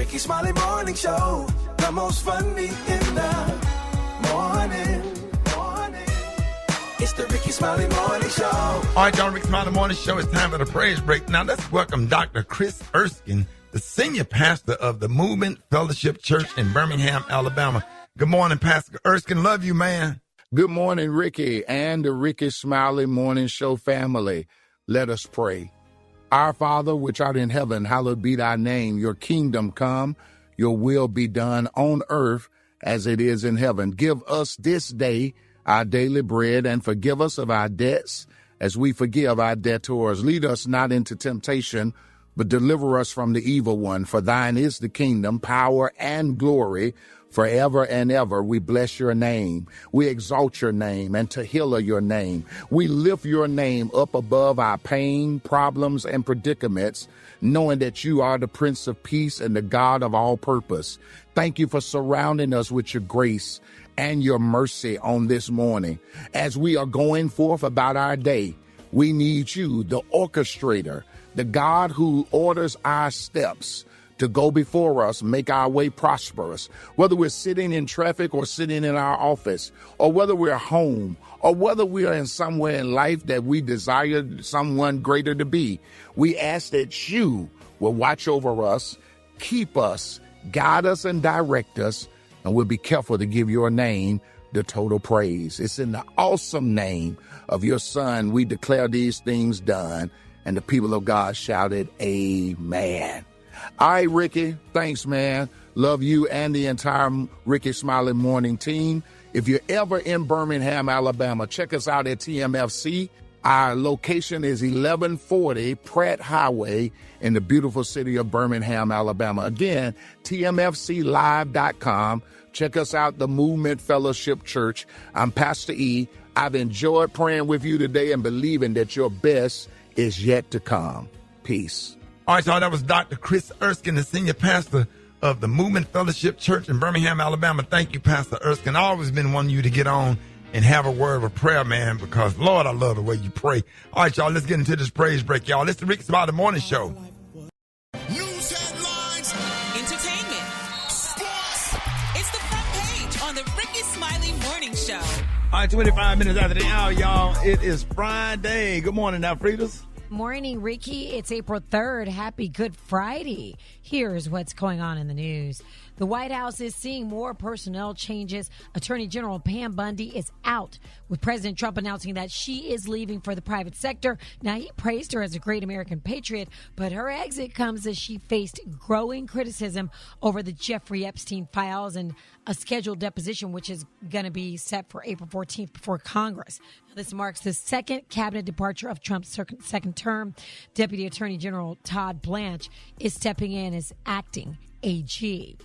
Rickey Smiley Morning Show, the most funny in the morning. It's the Rickey Smiley Morning Show. All right, y'all, Rickey Smiley Morning Show. It's time for the praise break. Now, let's welcome Dr. Kris Erskine, the senior pastor of the Movement Fellowship Church in Birmingham, Alabama. Good morning, Pastor Erskine. Love you, man. Good morning, Rickey, and the Rickey Smiley Morning Show family. Let us pray. Our Father, which art in heaven, hallowed be thy name. Your kingdom come, your will be done on earth as it is in heaven. Give us this day our daily bread, and forgive us of our debts as we forgive our debtors. Lead us not into temptation, but deliver us from the evil one. For thine is the kingdom, power, and glory forever and ever. We bless your name. We exalt your name, and to heal your name. We lift your name up above our pain, problems, and predicaments, knowing that you are the Prince of Peace and the God of all purpose. Thank you for surrounding us with your grace and your mercy on this morning. As we are going forth about our day, we need you, the orchestrator, the God who orders our steps, to go before us, make our way prosperous. Whether we're sitting in traffic or sitting in our office, or whether we're home, or whether we are in somewhere in life that we desire someone greater to be, we ask that you will watch over us, keep us, guide us, and direct us, and we'll be careful to give your name the total praise. It's in the awesome name of your Son we declare these things done, and the people of God shouted, amen. All right, Rickey, thanks, man. Love you and the entire Rickey Smiley Morning team. If you're ever in Birmingham, Alabama, check us out at TMFC. Our location is 1140 Pratt Highway in the beautiful city of Birmingham, Alabama. Again, TMFClive.com. Check us out, the Movement Fellowship Church. I'm Pastor E. I've enjoyed praying with you today and believing that your best is yet to come. Peace. All right, so that was Dr. Kris Erskine, the senior pastor of the Movement Fellowship Church in Birmingham, Alabama. Thank you, Pastor Erskine. I've always been wanting you to get on and have a word of prayer, man, because, Lord, I love the way you pray. All right, y'all, let's get into this praise break, y'all. It's the Rickey Smiley Morning Show. News headlines, entertainment, sports. It's the front page on the Rickey Smiley Morning Show. All right, 25 minutes after the hour, y'all. It is Friday. Good morning, Alfredas. Morning, Rickey. It's April 3rd. Happy Good Friday. Here's what's going on in the news. The White House is seeing more personnel changes. Attorney General Pam Bondi is out, with President Trump announcing that she is leaving for the private sector. Now, he praised her as a great American patriot, but her exit comes as she faced growing criticism over the Jeffrey Epstein files and a scheduled deposition, which is going to be set for April 14th before Congress. Now, this marks the second cabinet departure of Trump's second term. Deputy Attorney General Todd Blanche is stepping in as acting AG.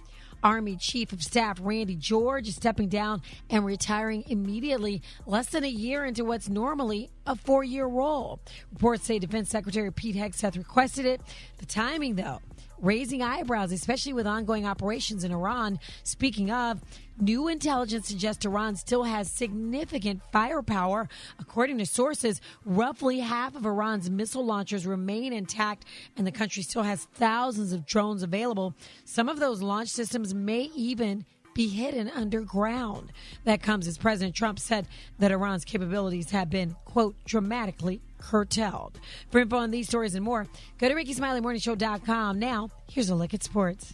Army Chief of Staff Randy George is stepping down and retiring immediately, less than a year into what's normally a 4-year role. Reports say Defense Secretary Pete Hegseth requested it. The timing, though, raising eyebrows, especially with ongoing operations in Iran. Speaking of, new intelligence suggests Iran still has significant firepower. According to sources, roughly half of Iran's missile launchers remain intact, and the country still has thousands of drones available. Some of those launch systems may even be hidden underground. That comes as President Trump said that Iran's capabilities have been, quote, dramatically curtailed. For info on these stories and more, go to RickeySmileyMorningShow.com. Now, here's a look at sports.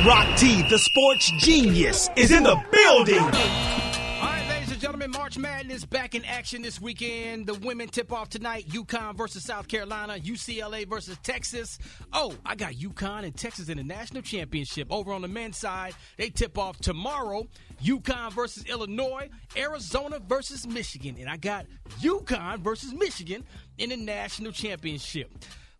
Rock T, the sports genius, is in the building. All right, ladies and gentlemen, March Madness back in action this weekend. The women tip off tonight, UConn versus South Carolina, UCLA versus Texas. Oh, I got UConn and Texas in the national championship. Over on the men's side, they tip off tomorrow, UConn versus Illinois, Arizona versus Michigan. And I got UConn versus Michigan in the national championship.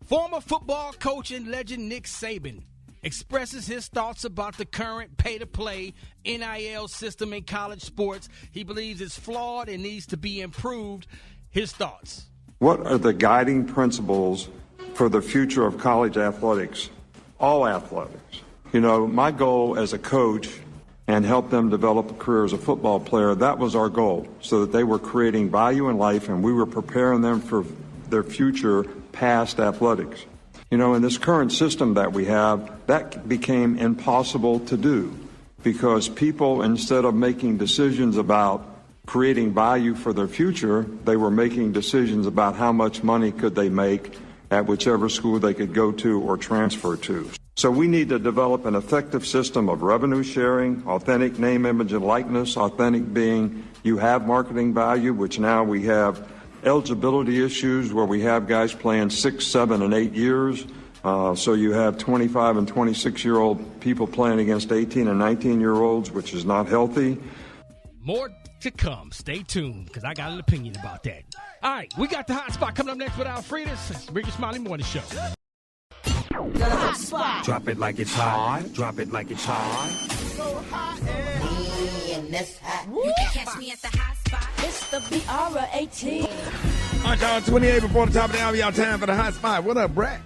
Former football coach and legend Nick Saban expresses his thoughts about the current pay-to-play NIL system in college sports. He believes it's flawed and needs to be improved. His thoughts. What are the guiding principles for the future of college athletics? All athletics. You know, my goal as a coach and help them develop a career as a football player, that was our goal, so that they were creating value in life and we were preparing them for their future past athletics. You know, in this current system that we have, that became impossible to do because people, instead of making decisions about creating value for their future, they were making decisions about how much money could they make at whichever school they could go to or transfer to. So we need to develop an effective system of revenue sharing, authentic name, image, and likeness, authentic being you have marketing value, which now we have eligibility issues where we have guys playing 6, 7, and 8 years. So you have 25 and 26-year-old people playing against 18 and 19-year-olds, which is not healthy. More to come. Stay tuned, because I got an opinion about that. All right, we got the hot spot coming up next with Alfreda's. It's Rickey Smiley Morning Show. The hot spot. Drop it like it's hot. Drop it like it's hot. So hot. In this hot. You can catch me at the hot spot. It's the B.O.T.S. All right, y'all, 28 before the top of the hour, y'all time for the hot spot. What up, Brat?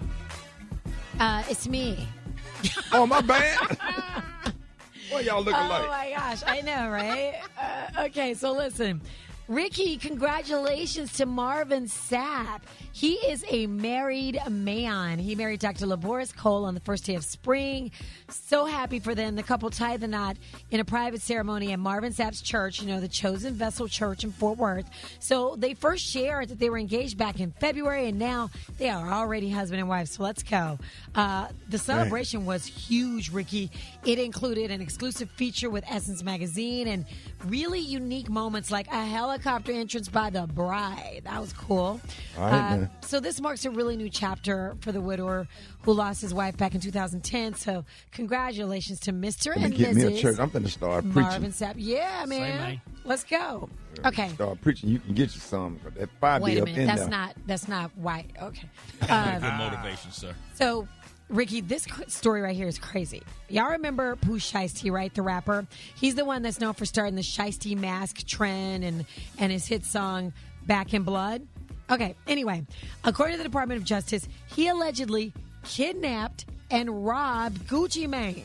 It's me. Oh, my bad. What y'all looking like? Oh, my gosh. I know, right? Okay, so listen. Rickey, congratulations to Marvin Sapp. He is a married man. He married Dr. LaBoris Cole on the first day of spring. So happy for them. The couple tied the knot in a private ceremony at Marvin Sapp's church, you know, the Chosen Vessel Church in Fort Worth. So they first shared that they were engaged back in February, and now they are already husband and wife. So let's go. The celebration was huge, Rickey. It included an exclusive feature with Essence Magazine and really unique moments like a helicopter entrance by the bride. That was cool. All right, man. So this marks a really new chapter for the widower who lost his wife back in 2010. So congratulations to Mr. and Get me a Mrs. church. I'm finna start preaching. Marvin Sapp. Yeah, man. Let's go. Okay. Start preaching. You can get you some. That 5 Wait day a up minute. in there. That's not white. Okay. Good motivation, sir. So, Rickey, this story right here is crazy. Y'all remember Pooh Shiesty, right? The rapper. He's the one that's known for starting the Shiesty mask trend and his hit song Back in Blood. Okay, anyway, according to the Department of Justice, he allegedly kidnapped and robbed Gucci Mane.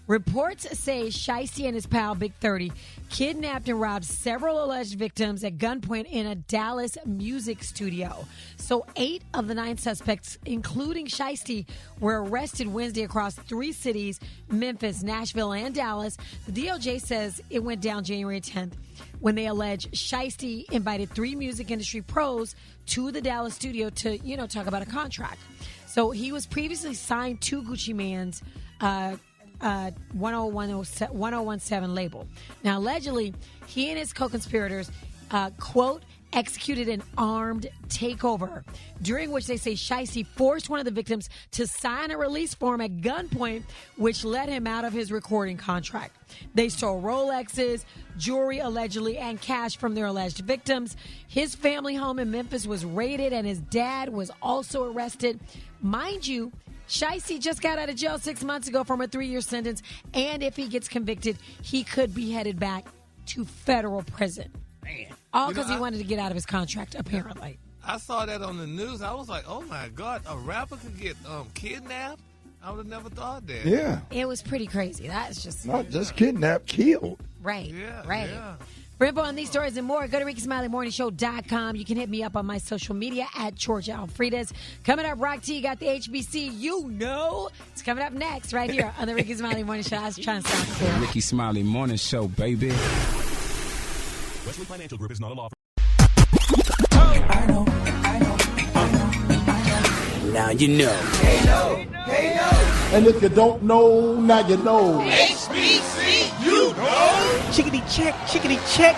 Reports say Shiesty and his pal Big 30 kidnapped and robbed several alleged victims at gunpoint in a Dallas music studio. So 8 of the 9 suspects, including Shiesty, were arrested Wednesday across 3 cities, Memphis, Nashville, and Dallas. The DOJ says it went down January 10th when they allege Shiesty invited 3 music industry pros to the Dallas studio to, talk about a contract. So he was previously signed to Gucci Mane's 1017 label. Now, allegedly, he and his co-conspirators, quote, executed an armed takeover, during which they say Shiesty forced one of the victims to sign a release form at gunpoint, which let him out of his recording contract. They stole Rolexes, jewelry allegedly, and cash from their alleged victims. His family home in Memphis was raided, and his dad was also arrested. Mind you, Shiesty just got out of jail 6 months ago from a 3-year sentence, and if he gets convicted, he could be headed back to federal prison. Man. All because he wanted to get out of his contract, apparently. I saw that on the news. I was like, oh, my God, a rapper could get kidnapped? I would have never thought that. Yeah. It was pretty crazy. That's just... Not just kidnapped, killed. Right, right. Yeah. For info on these stories and more, go to RickySmileyMorningShow.com. You can hit me up on my social media at Georgia Alfredas. Coming up, Rock T got the HBCU. It's coming up next right here on the Rickey Smiley Morning Show. I was trying to sound cool. Rickey Smiley Morning Show, baby. Wesley Financial Group is not a law firm. I know. Now you know. Hey, no. And if you don't know, now you know. HBCU, Chickadee check.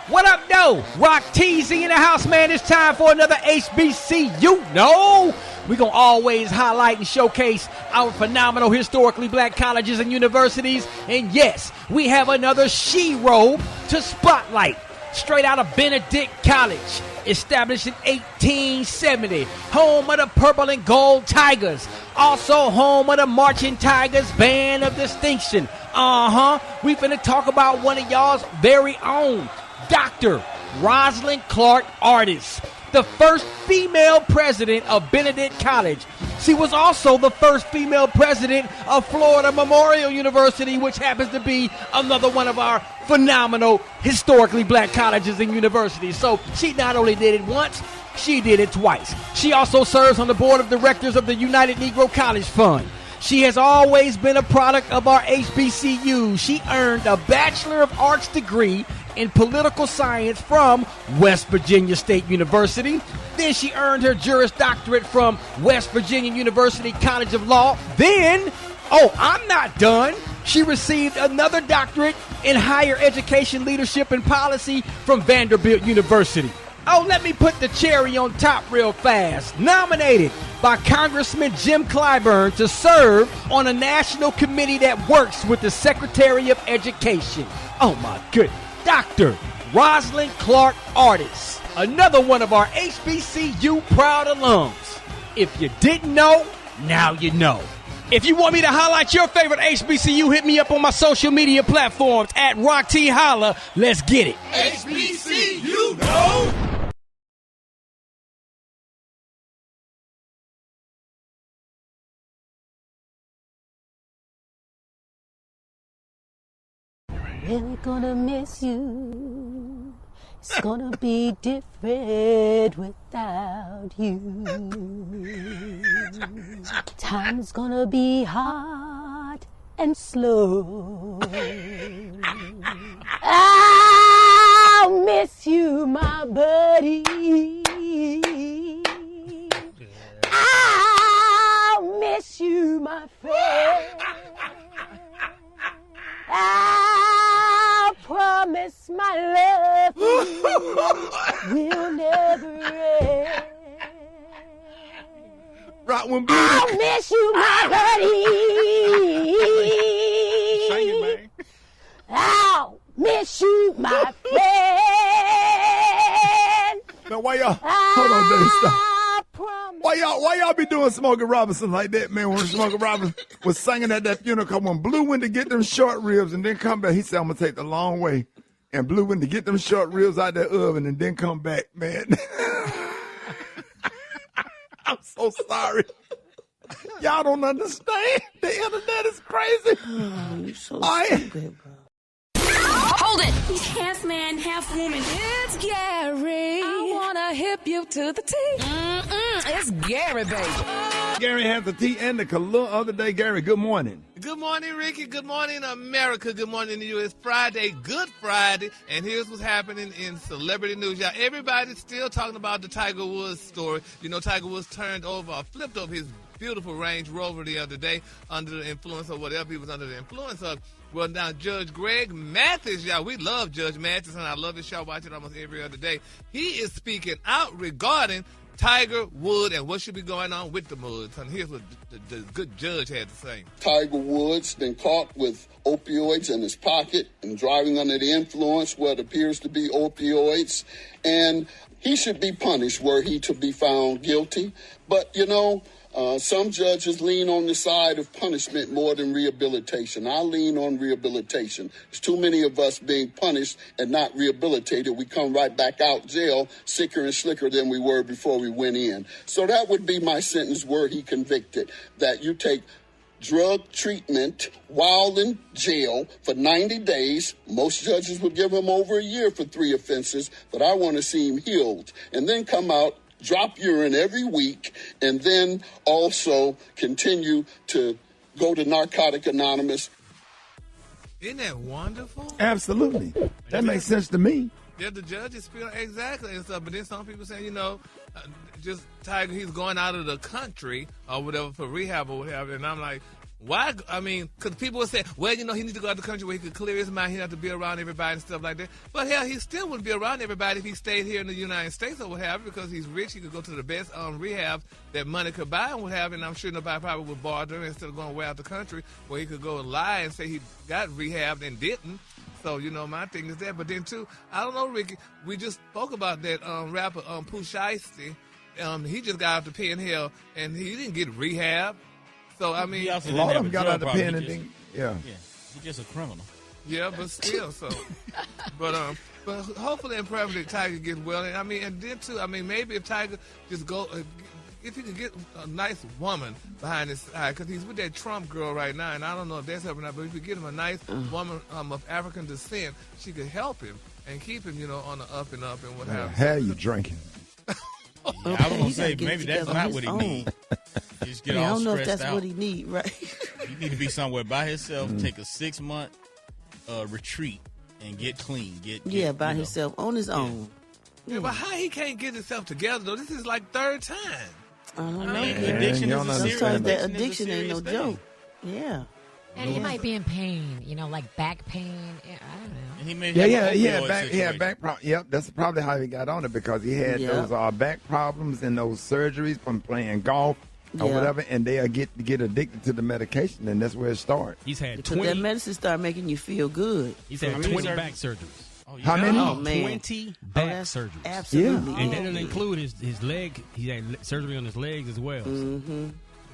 What up, though? Rock Teasy in the house, man. It's time for another HBCU. We're going to always highlight and showcase our phenomenal historically black colleges and universities. And yes, we have another she-robe to spotlight. Straight out of Benedict College, established in 1870, home of the Purple and Gold Tigers, also home of the Marching Tigers Band of Distinction. We finna talk about one of y'all's very own, Dr. Rosalind Clark Artis, the first female president of Benedict College. She was also the first female president of Florida Memorial University, which happens to be another one of our phenomenal historically black colleges and universities. So she not only did it once, She did it twice. She also serves on the board of directors of the United Negro College Fund. She has always been a product of our HBCU. She earned a Bachelor of Arts degree in political science from West Virginia State University. Then she earned her Juris Doctorate from West Virginia University College of Law. Then, I'm not done. She received another doctorate in higher education leadership and policy from Vanderbilt University. Let me put the cherry on top real fast. Nominated by Congressman Jim Clyburn to serve on a national committee that works with the Secretary of Education. Oh my goodness. Dr. Rosalind Clark Artis, another one of our HBCU proud alums. If you didn't know, now you know. If you want me to highlight your favorite HBCU, hit me up on my social media platforms at Rock T Holla. Let's get it. HBCU, no! Really gonna miss you. It's gonna be different without you. Time's gonna be hard and slow. I'll miss you, my buddy. I'll miss you, my friend. I promise my love will never end. Right when I'll miss you, my buddy. Sing it, man. I'll miss you, my friend. Now, why y'all? Hold on, Dave, stop. Why y'all be doing Smokey Robinson like that, man? When Smokey Robinson was singing at that funeral, come on, Blue went to get them short ribs and then come back. He said, I'm going to take the long way. And Blue went to get them short ribs out that oven and then come back, man. I'm so sorry. Y'all don't understand. The internet is crazy. Oh, you're so stupid, bro. Hold it! He's half man, half woman. It's Gary. I wanna hip you to the T. It's Gary, baby. Gary has the tea and the color other day. Gary, good morning. Good morning, Ricky. Good morning, America. Good morning to you. It's Friday, Good Friday, and here's what's happening in celebrity news. Y'all, everybody's still talking about the Tiger Woods story. You know, Tiger Woods flipped over his beautiful Range Rover the other day under the influence of whatever he was under the influence of. Well, now, Judge Greg Mathis, y'all, we love Judge Mathis, and I love his show. I watch it almost every other day. He is speaking out regarding Tiger Woods and what should be going on with the Woods. And here's what the good judge had to say. Tiger Woods been caught with opioids in his pocket and driving under the influence what appears to be opioids. And he should be punished were he to be found guilty. But, you know, some judges lean on the side of punishment more than rehabilitation. I lean on rehabilitation. There's too many of us being punished and not rehabilitated. We come right back out jail sicker and slicker than we were before we went in. So that would be my sentence were he convicted, that you take drug treatment while in jail for 90 days. Most judges would give him over a year for 3 offenses, but I want to see him healed and then come out, drop urine every week, and then also continue to go to Narcotic Anonymous. Isn't that wonderful? Absolutely. That makes sense to me. Yeah, the judges feel exactly and stuff. But then some people say, you know, just Tiger, he's going out of the country or whatever for rehab or whatever. And I'm like, why? I mean, because people would say, well, you know, he needs to go out of the country where he could clear his mind. He doesn't have to be around everybody and stuff like that. But hell, he still wouldn't be around everybody if he stayed here in the United States or what have you, because he's rich. He could go to the best rehab that money could buy and what have you. And I'm sure nobody probably would bother him instead of going way out the country where he could go and lie and say he got rehabbed and didn't. So, you know, my thing is that. But then, too, I don't know, Ricky, we just spoke about that rapper Pooh Shiesty. He just got out the pen hell, and he didn't get rehab. So, I mean, a lot of them got out the pen and then, yeah. He's just a criminal. Yeah, but still, so. But hopefully and probably Tiger gets well. And I mean, and then, too, I mean, maybe if Tiger just go, if he could get a nice woman behind his side, because he's with that Trump girl right now, and I don't know if that's helping or not, but if you get him a nice woman of African descent, she could help him and keep him, you know, on the up and what have you. How you drinking? I was gonna say maybe that's not what he needs. Just get all I don't know if stressed that's out. what he need, right? You need to be somewhere by himself, take a 6-month retreat, and get clean. Get by himself on his own. Yeah, but how he can't get himself together though? This is like third time. I don't know. Addiction is a serious. Sometimes that addiction ain't no joke. Yeah. And he might be in pain, like back pain. Yeah, I don't know. And he may he had back problems. Yep, that's probably how he got on it, because he had those back problems and those surgeries from playing golf or whatever, and they'll get addicted to the medication, and that's where it starts. He's had Because that medicine start making you feel good. He's had 20 back surgeries. How many? Oh, man. 20 back surgeries. Absolutely. And that doesn't include his leg. He had surgery on his legs as well. Mm-hmm.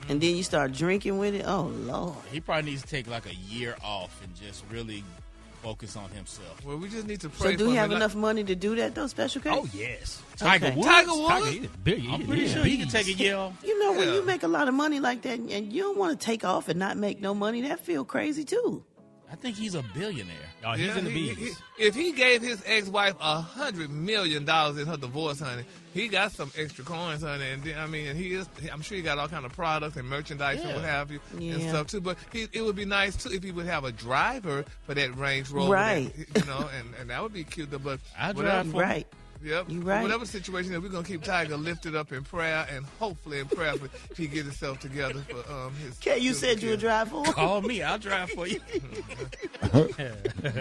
And then you start drinking with it. Oh, Lord. He probably needs to take like a year off and just really focus on himself. Well, we just need to pray. So do he have enough money to do that, though, Special K? Oh, yes. Tiger Woods? Tiger Woods? I'm pretty sure he can take a year off. You know, when you make a lot of money like that and you don't want to take off and not make no money, that feel crazy, too. I think he's a billionaire. Oh, he's in the bees. If he gave his ex-wife $100 million in her divorce, honey, he got some extra coins, honey. And then, I'm sure he got all kind of products and merchandise and what have you and stuff too. But it would be nice too if he would have a driver for that Range Rover, right? And that would be cute. But I drive for right. Yep. You right. Whatever situation that we're gonna keep Tiger lifted up in prayer, and hopefully in prayer he get himself together for his. Kay, you said you would drive for him. Call me, I'll drive for you. Moving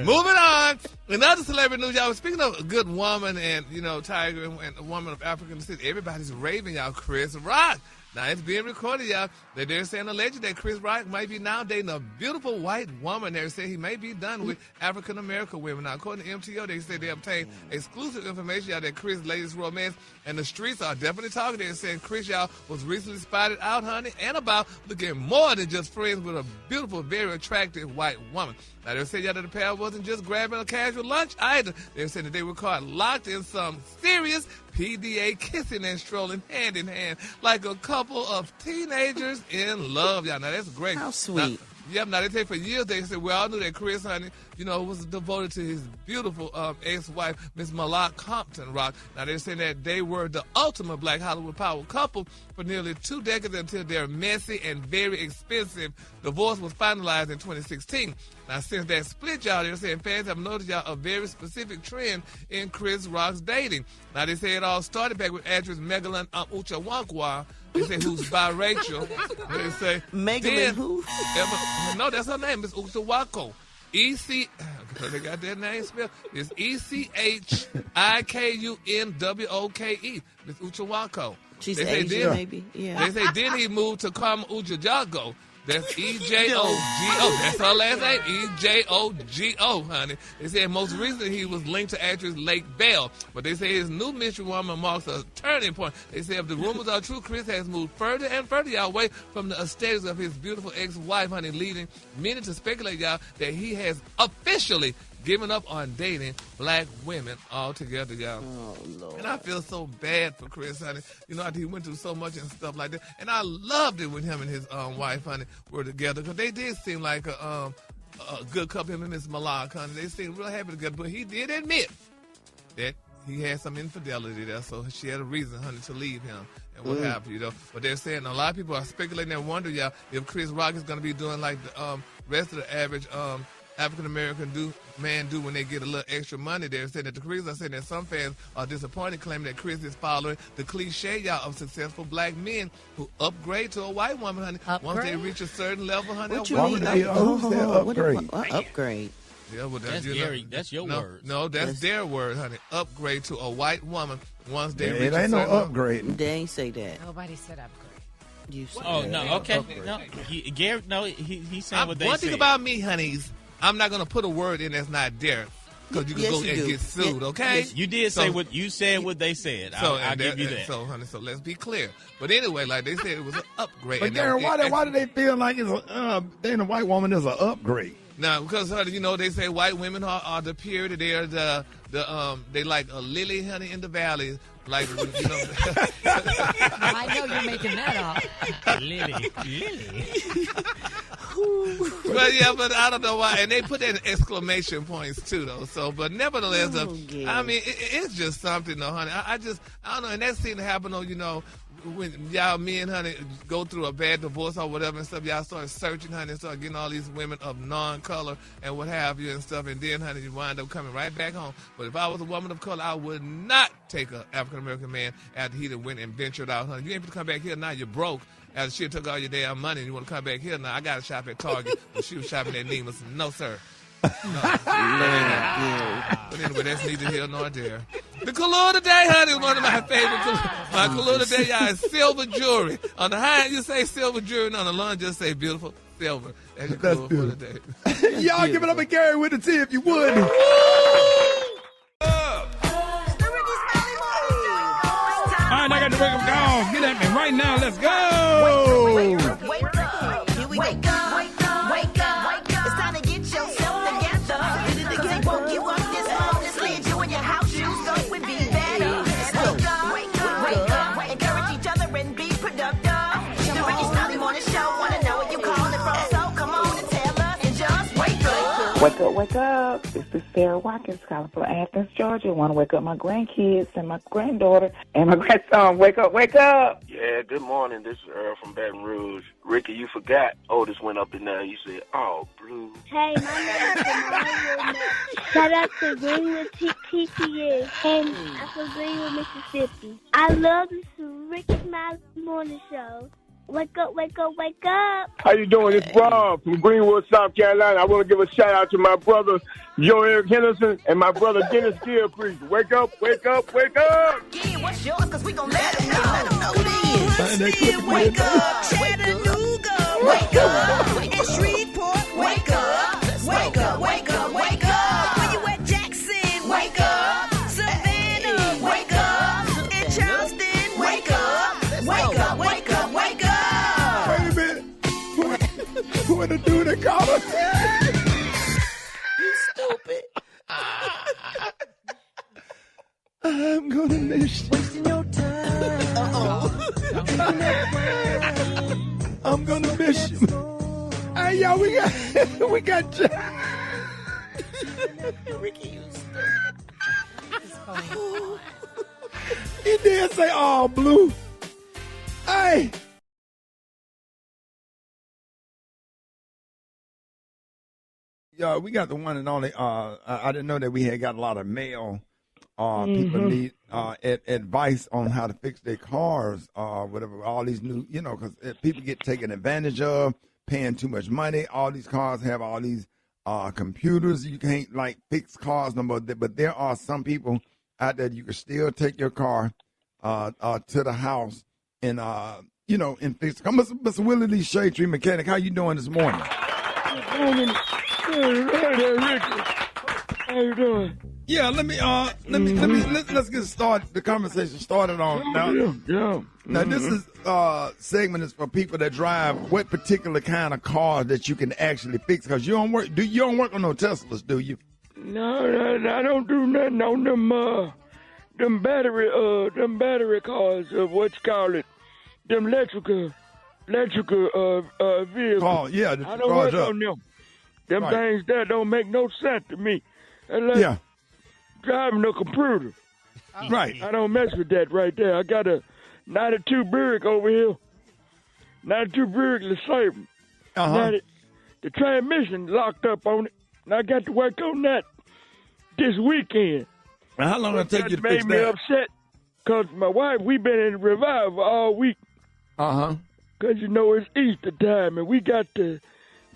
on. In other celebrity news, y'all. Speaking of a good woman and Tiger and a woman of African descent, everybody's raving y'all. Chris Rock. Now, it's being recorded, y'all. They're saying allegedly that Chris Rock might be now dating a beautiful white woman. They're saying he may be done with African-American women. Now, according to MTO, they say they obtained exclusive information, y'all, that Chris' latest romance, and the streets are definitely talking. They're saying Chris, y'all, was recently spotted out, honey, and about looking more than just friends with a beautiful, very attractive white woman. Now, they're saying, y'all, that the pair wasn't just grabbing a casual lunch either. They're saying that they were caught locked in some serious PDA kissing and strolling hand in hand like a couple of teenagers in love, y'all. Now, that's great. How sweet. Now they say for years they said we all knew that Chris, honey, was devoted to his beautiful ex-wife, Miss Malak Compton Rock. Now they're saying that they were the ultimate Black Hollywood power couple for nearly 2 decades until their messy and very expensive divorce was finalized in 2016. Now since that split, y'all, they're saying fans have noticed, y'all, a very specific trend in Chris Rock's dating. Now they say it all started back with actress Megalyn Uchawankwa. They say who's biracial. They say Megalyn who? No, that's her name. It's Uchawako. They got that name spelled. It's ECHIKUNWOKE. Miss Uchawako. She's Asian, maybe. Yeah. They say then he moved to Kama Ujajago. That's E-J-O-G-O. That's her last name, E-J-O-G-O, honey. They said most recently he was linked to actress Lake Bell, but they say his new mystery woman marks a turning point. They say if the rumors are true, Chris has moved further and further, y'all, away from the aesthetics of his beautiful ex-wife, honey, leading many to speculate, y'all, that he has officially given up on dating black women altogether, y'all. Oh, Lord. And I feel so bad for Chris, honey. He went through so much and stuff like that. And I loved it when him and his wife, honey, were together, because they did seem like a good couple, him and Miss Malak, honey. They seemed real happy together. But he did admit that he had some infidelity there, so she had a reason, honey, to leave him and what have you, But they're saying a lot of people are speculating and wonder, y'all, if Chris Rock is going to be doing like the rest of the average African-American man do when they get a little extra money. They're saying that the Chris are saying that some fans are disappointed, claiming that Chris is following the cliche, y'all, of successful black men who upgrade to a white woman, honey. Once they reach a certain level, honey. What you mean? Upgrade? Upgrade. Yeah, well, that's your word. No, that's their word, honey. Upgrade to a white woman once they reach it ain't no upgrade. They ain't say that. Nobody said upgrade. You said no, okay. Upgrade. No, he's saying what they said. One thing about me, honeys, I'm not going to put a word in that's not there, because you can go and get sued, okay? You did say what you said, what they said. I'll give you that. So, honey, let's be clear. But anyway, like they said, it was an upgrade. But Darren, why do they feel like dating a white woman is an upgrade? Now, because, honey, they say white women are the purity. They're they like a lily, honey, in the valley. Like, I know you're making that up. Lily. But I don't know why. And they put in exclamation points too, though. So, but nevertheless, I mean, it's just something, though, honey. I don't know. And that seemed to happen, though, you know, when y'all, me and honey, go through a bad divorce or whatever and stuff, y'all start searching, honey, and start getting all these women of non-color and what have you and stuff, and then, honey, you wind up coming right back home. But if I was a woman of color, I would not take an African-American man after he done went and ventured out, honey. You ain't going to come back here now, you're broke. After she took all your damn money and you want to come back here now, I got to shop at Target. But she was shopping at Neiman's. No, sir. No. But anyway, that's neither here nor there. The color today, honey, is one of my favorite. My color today, y'all, is silver jewelry. On the high end, you say silver jewelry, and on the low end, just say beautiful silver. That's your color for today. Y'all give it up and Gary with the T if you would. All right, I got to wake up, dog. Get at me right now. Let's go. Wake up. Wake up. Here we wake up. Wake up. Wake up. It's time to get yourself together. They woke you up this morning, slid you in your house shoes, so it would be better. Wake up. Wake up. Wake up. Encourage each other and be productive. The Rickey Smiley Morning Show. Want to know where you calling from? So come on and tell us and just wake up. Wake up, wake up. This is Sarah Watkins calling from Athens, Georgia. Want to wake up my grandkids and my granddaughter and my grandson. Wake up, wake up. Yeah, good morning. This is Earl from Baton Rouge. Ricky, you forgot Otis went up in there. You said, oh, blue. Hey, my name is Amaya. Shout out to Greenwood TPS and I'm from Greenwood, Mississippi. I love this Rickey Smiley Morning Show. Wake up, wake up, wake up. How you doing? It's Rob from Greenwood, South Carolina. I want to give a shout out to my brother, Joe Eric Henderson, and my brother, Dennis Gilchrist. Wake up, wake up, wake up. Yeah, what's yours? Because we going to let them know. Let them know this. Wake up. Chattanooga, wake up. And Shreveport, wake up. Wake up, wake up, wake up. When you at Jackson, wake up. Savannah, wake up. In Charleston, wake up. Wake up, wake up, wake up. Wait a minute. Who the dude that called us? You stupid. I'm gonna miss you. Wasting your time. I'm gonna miss you. Hey, y'all, we got Ricky, you stupid. He did say all blue. Hey. Yeah, we got the one and only. I didn't know that we had got a lot of mail. People need advice on how to fix their cars, whatever. All these new, because people get taken advantage of, paying too much money. All these cars have all these computers. You can't fix cars no more. But there are some people out there you can still take your car to the house and and fix. Come, Mr. Willie Lee Shade Tree Mechanic. How you doing this morning? Good morning. Hey there, Ricky. How you doing? Yeah, let's get started. The conversation started on now. Yeah. Now this segment is for people that drive what particular kind of car that you can actually fix, because you don't work. You don't work on no Teslas, do you? No, I don't do nothing on them battery cars. What's called it? Them electrical vehicles. Oh yeah, I don't work on them. Them things that don't make no sense to me. Yeah. Driving a computer. Right. I don't mess with that right there. I got a 92 Buick over here. 92 Buick LeSabre. The transmission locked up on it. And I got to work on that this weekend. Now, how long did it take you to fix that? Made me upset because my wife, we been in revival all week. Because it's Easter time and we got to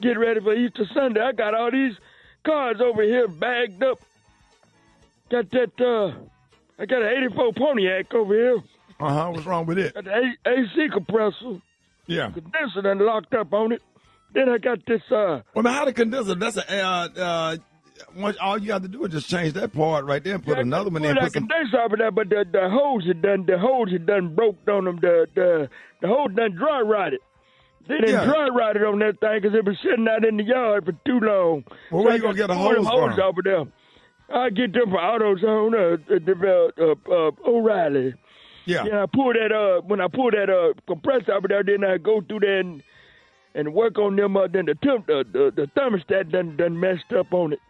get ready for Easter Sunday. I got all these cars over here bagged up. Got that, I got an 84 Pontiac over here. What's wrong with it? Got the AC compressor. Yeah. Condenser done locked up on it. Then I got this, Well, how the condenser, that's all you have to do is just change that part right there and put another one in. Put that condenser over there, but the hose had done broke on them. The hose done dry rotted. They didn't dry rotted on that thing because it was sitting out in the yard for too long. Well, where you going to get a hose from? Over there. I get them for AutoZone, O'Reilly. Yeah. Yeah, when I pull that compressor over there, then I go through there and and work on them. Then the thermostat done messed up on it.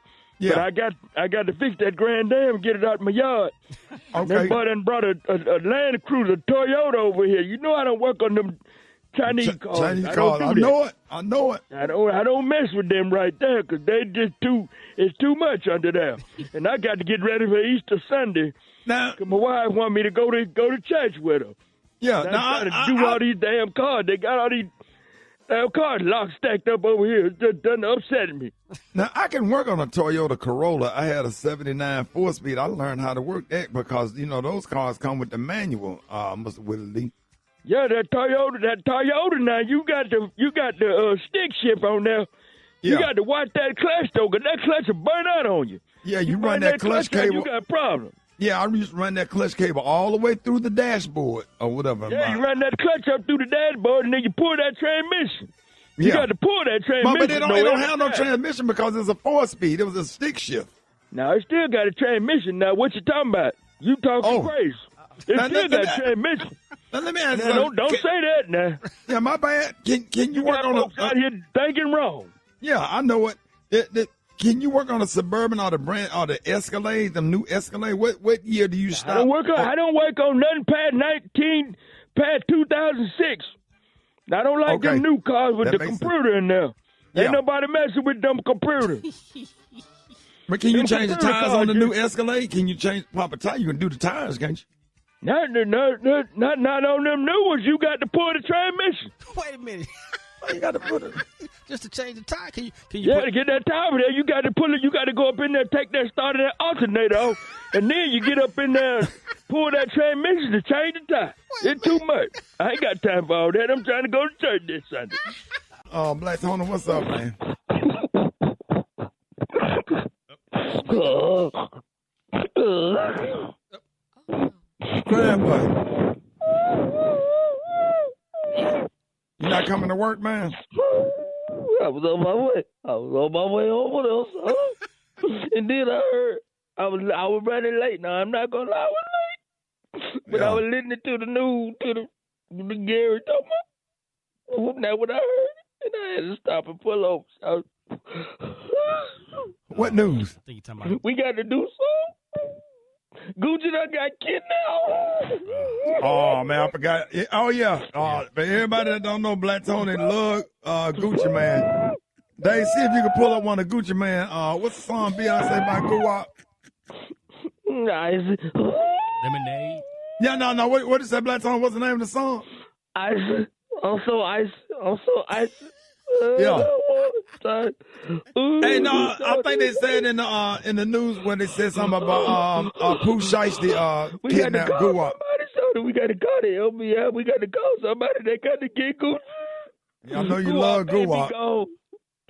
Yeah. But I got to fix that Grand Am and get it out of my yard. Okay. That boy done brought a Land Cruiser Toyota over here. You know I don't work on them Chinese cars. Chinese cars. I know it. I don't mess with them right there because they just it's too much under there. And I got to get ready for Easter Sunday. Now, cause my wife want me to go to church with her. Yeah. I'm trying to do all these damn cars. They got all these damn cars locked stacked up over here. It's just done upsetting me. Now, I can work on a Toyota Corolla. I had a 79 4-speed. I learned how to work that because, those cars come with the manual, Mr. Willie. Yeah, that Toyota now, you got the stick shift on there. You got to watch that clutch, though, because that clutch will burn out on you. Yeah, you run that clutch cable. You got a problem. Yeah, I used to run that clutch cable all the way through the dashboard or whatever. Yeah, you run that clutch up through the dashboard, and then you pull that transmission. You got to pull that transmission. But it don't have no transmission because it's a 4-speed. It was a stick shift. Now, it still got a transmission. Now, what you talking about? You talking crazy. It still got a transmission. Now, let me ask you something. Don't say that now. Yeah, my bad. Can you work on out here thinking wrong. Yeah, I know it. Can you work on a Suburban or the Escalade, them new Escalade? What year do you stop? I don't work on nothing past 2006. I don't like them new cars with the computer in there. Ain't nobody messing with them computers. But can you change the tires on the new Escalade? Can you change Papa tire? You can do the tires, can't you? Not on them new ones. You got to pull the transmission. Wait a minute. You got to put it just to change the tire. Can you? To get that tire over there, you got to pull it. You got to go up in there, take that start of that alternator off, and then you get up in there, pull that transmission to change the tire. It's too much. I ain't got time for all that. I'm trying to go to church this Sunday. Oh, Black Tana, what's up, man? Grandpa. You not coming to work, man? I was on my way over there, and then I heard I was running late. Now I'm not gonna lie, I was late, but I was listening to the news, to the Gary talking about. That's what I heard, and I had to stop and pull over. What news? I think you're talking about. We got to do something. Gucci done got kidnapped. Oh, man, I forgot. Oh, yeah. For everybody that don't know, Black Tony love Gucci Man. Dave, see if you can pull up one of Gucci Man. What's the song Beyonce by Guwap? Nice. Lemonade? Yeah, no. What is that, Black Tony? What's the name of the song? Ice. Also ice. Yeah. Hey, no, I think they said in the news when they said something about Pooh Shiesty kidnapped Guwap. We got to call the LBI. We got to call somebody that got to get Gucci. Yeah, I know you love Guwap.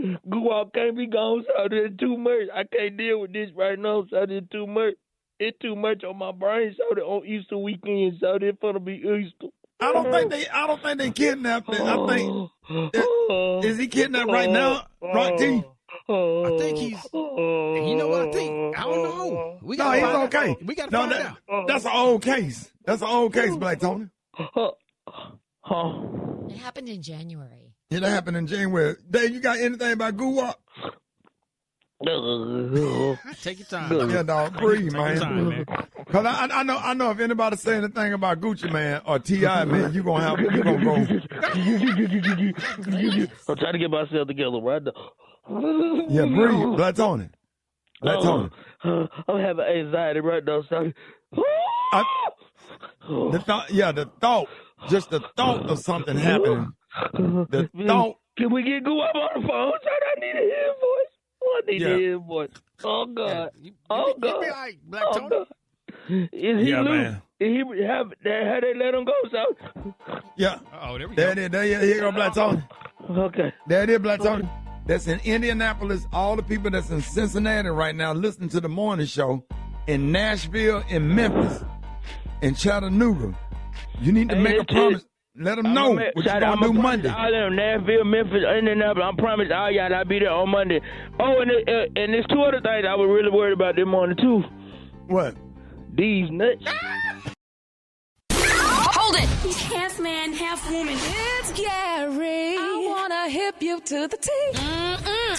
Guwap can't be gone, so there's too much. I can't deal with this right now, so there's too much. It's too much on my brain, so on Easter weekend, so there's gonna be Easter. I don't think they kidnapped him. I think is he kidnapped right now, Rock T? I think he's. You know what I think? I don't know. He's okay. We got to find out. That's an old case. That's an old case, Black Tony. It happened in January. It happened in January. Dave, you got anything about Guwap? Take your time. Yeah, dog. Breathe, man. Time, man. Cause I know if anybody say anything about Gucci Man or T.I., man, you gonna go. I'm trying to get myself together right now. Yeah, breathe. Black Tony. I'm having anxiety right now, so. The thought. Just the thought of something happening. The thought. Can we get Guwap on the phone? I need to hear his voice. I need to hear his voice. Oh, God. You be all right, Black Tony. God. Is he loose? Man. Have they let him go, so? Yeah. Oh, there we go. There you go, Black Tony. Okay. There it is, Black Tony. That's in Indianapolis. All the people that's in Cincinnati right now listening to the morning show, in Nashville, in Memphis, in Chattanooga. You need to make a promise. Let them know what you're going to do Monday. All them Nashville, Memphis, Indianapolis. I promise all y'all I'll be there on Monday. Oh, and there's two other things I was really worried about this morning, too. What? These nuts. Hold Hold it. Half man, half woman. It's Gary. I wanna hip you to the T.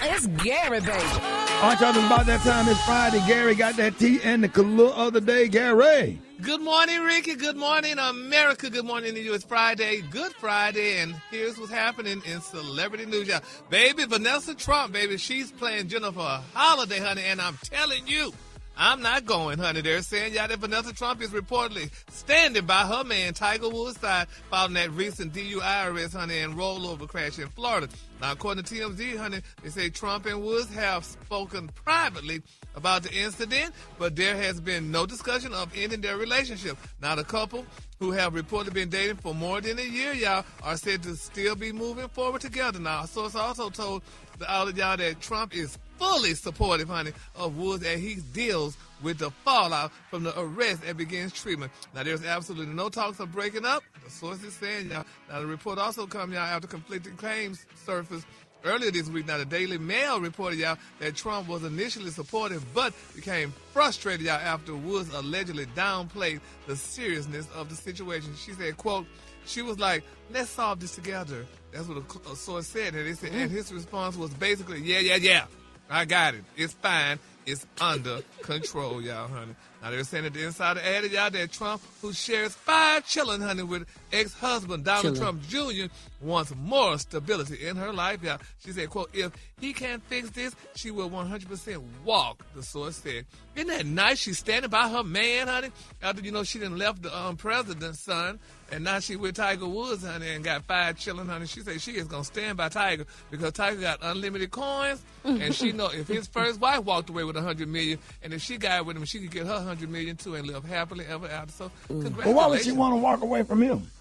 It's Gary, baby. All right, y'all, it's about that time. It's Friday. Gary got that tea and the color of the day. Gary. Good morning, Ricky. Good morning, America. Good morning to you. It's Friday, Good Friday, and here's what's happening in celebrity news, y'all. Baby, Vanessa Trump, baby, she's playing Jennifer Holiday, honey, and I'm telling you, I'm not going, honey. They're saying, y'all, that Vanessa Trump is reportedly standing by her man, Tiger Woods' side, following that recent DUI arrest, honey, and rollover crash in Florida. Now, according to TMZ, honey, they say Trump and Woods have spoken privately about the incident, but there has been no discussion of ending their relationship. Now, the couple, who have reportedly been dating for more than a year, y'all, are said to still be moving forward together. Now, a source also told all of y'all that Trump is fully supportive, honey, of Woods as he deals with the fallout from the arrest and begins treatment. Now, there's absolutely no talks of breaking up. The source is saying, y'all. Now, the report also comes, y'all, after conflicting claims surfaced earlier this week. Now, the Daily Mail reported, y'all, that Trump was initially supportive but became frustrated, y'all, after Woods allegedly downplayed the seriousness of the situation. She said, quote, she was like, let's solve this together. That's what a source said. And, they said, and his response was basically, yeah. I got it. It's fine. It's under control, y'all, honey. Now, they're saying that the insider added, y'all, that Trump, who shares 5 children, honey, with ex-husband Donald Trump Jr., wants more stability in her life, y'all. She said, quote, if he can't fix this, she will 100% walk, the source said. Isn't that nice? She's standing by her man, honey, after, she done left the president's son, and now she with Tiger Woods, honey, and got 5 children, honey. She said she is going to stand by Tiger because Tiger got unlimited coins, and she know if his first wife walked away with $100 million, and if she got with him, she could get her $100 million too and live happily ever after. So, congratulations. Well, why would she want to walk away from him?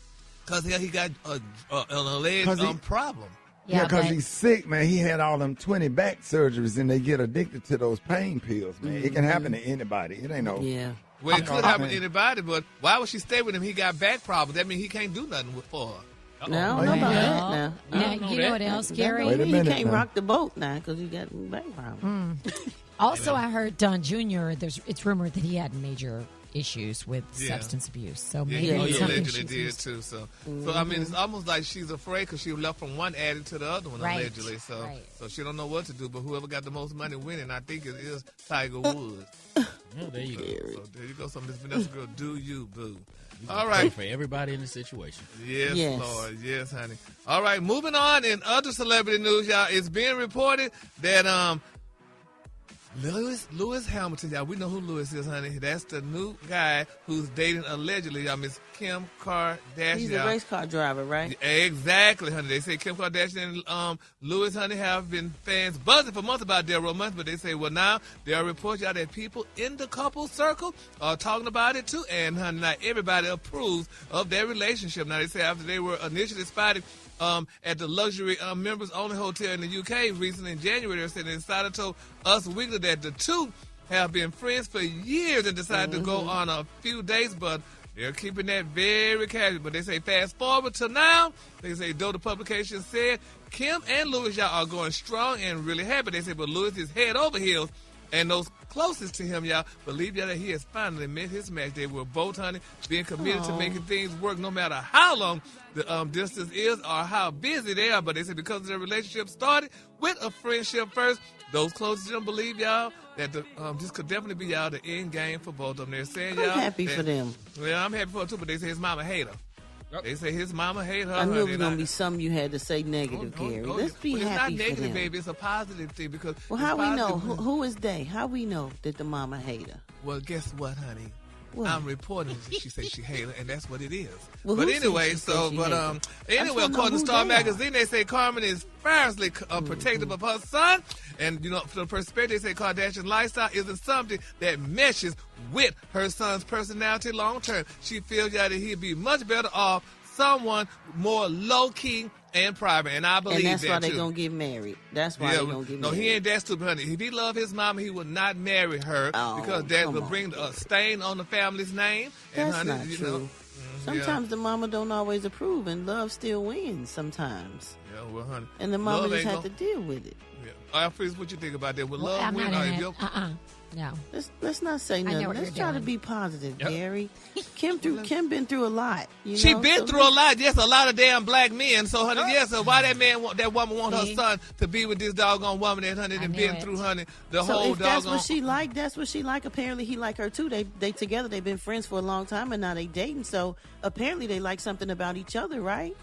Because he got an alleged problem. Yeah, because he's sick, man. He had all them 20 back surgeries, and they get addicted to those pain pills, man. It can happen to anybody. It ain't no... Yeah. Well, it could happen to anybody, but why would she stay with him? He got back problems. That means he can't do nothing for her. No, about that now. You know what else, Gary? He can't rock the boat now because he got back problems. Also, I heard Don Jr., it's rumored that he had major issues with substance abuse. So maybe he allegedly did too. So I mean, it's almost like she's afraid because she left from one addict to the other one allegedly. So she don't know what to do. But whoever got the most money winning, I think it is Tiger Woods. Well, there you go. So there you go. So Miss Vanessa, girl, do you, boo? All right. For everybody in the situation. Yes, Lord. Yes, honey. All right. Moving on in other celebrity news, y'all. It's being reported that Lewis Hamilton, y'all, we know who Lewis is, honey. That's the new guy who's dating allegedly, y'all, Miss Kim Kardashian. He's a race car driver, right? Exactly, honey. They say Kim Kardashian and Lewis, honey, have been fans buzzing for months about their romance, but they say, well, now there are reports, y'all, that people in the couple circle are talking about it too, and honey, not everybody approves of their relationship. Now, they say after they were initially spotted at the luxury members-only hotel in the UK recently in January, they said the insider told Us Weekly that the two have been friends for years and decided to go on a few dates, but they're keeping that very casual. But they say fast forward to now, they say though the publication said Kim and Lewis, y'all, are going strong and really happy. They say, but Lewis is head over heels, and those closest to him, y'all, believe y'all that he has finally met his match. They were both, honey, being committed to making things work no matter how long the distance is or how busy they are. But they said because their relationship started with a friendship first, those closest to them believe, y'all, that this could definitely be, y'all, the end game for both of them. They're saying, y'all. I'm happy for them. Well, I'm happy for her, too, but they say his mama hate her. They say his mama hate her. I knew it was going to be something you had to say negative, Gary. Let's be happy it's not negative, for them. Baby. It's a positive thing because. Well, how we know? Who is they? How we know that the mama hate her? Well, guess what, honey? What? I'm reporting that she says she hate her, and that's what it is. Well, but anyway, anyway, according to Star Magazine, they say Carmen is fiercely protective of her son, and from the perspective, they say Kardashian lifestyle isn't something that meshes with her son's personality long term. She feels that he'd be much better off someone more low key and private, and I believe that too. And that's why they're going to get married. That's why they're going to get married. No, he ain't that stupid, honey. If he loved his mama, he would not marry her because that would bring a stain on the family's name. That's and, honey, not true. Sometimes the mama don't always approve, and love still wins sometimes. Yeah, well, honey. And the mama just have to deal with it. Yeah. All right, Chris, what you think about that? Would love win? No. Let's not say I know nothing. what Let's you're try to doing. be positive, Yep. Gary. Kim been through a lot. She know, been so through a lot. Yes, a lot of damn black men. So, honey, yes. So why that woman want her See? son to be with this doggone woman that, honey, that been through, honey, the So whole if that's doggone. what she like, that's what she like. Apparently, he like her too. They together. They've been friends for a long time, and now they dating. So apparently, they like something about each other, right?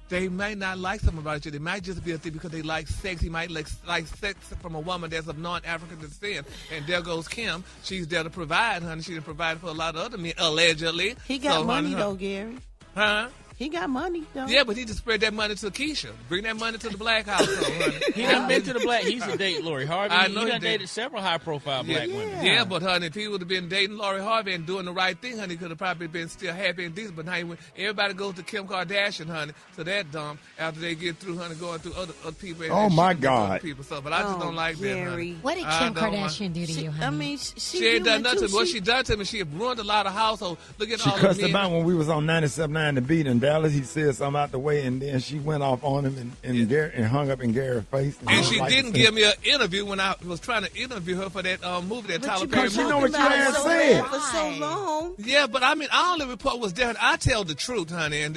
They might not like something about each other. They might just be a thing because they like sex. He might like sex from a woman that's of non-African descent. And there goes Kim. She's there to provide, honey. She done provided for a lot of other men, allegedly. He got money, honey, though, Gary. Huh? He got money, though. Yeah, but he just spread that money to Keisha. Bring that money to the black household, honey. He done been to the black. He used to date Lori Harvey. I know he he done did. dated several high-profile black women. Yeah, but honey, if he would have been dating Lori Harvey and doing the right thing, honey, could have probably been still happy and decent. But now everybody goes to Kim Kardashian, honey, to that dump after they get through, honey, going through other people. And Oh, my shitting with other God. People. So, but I just don't like that, honey. What did I Kim don't Kardashian do to you, honey? I mean, She ain't done nothing. What she done to me, she ruined a lot of households. Look at She all the cussed men. him out when we was on 97.9 The Beat in Dallas. He said something out the way, and then she went off on him and hung up in Gary's face. And she like didn't to say- give me an interview when I was trying to interview her for that movie that Tyler you Perry been movie. talking about it so bad for so long. Yeah, but I mean, I only report what's there. I tell the truth, honey, and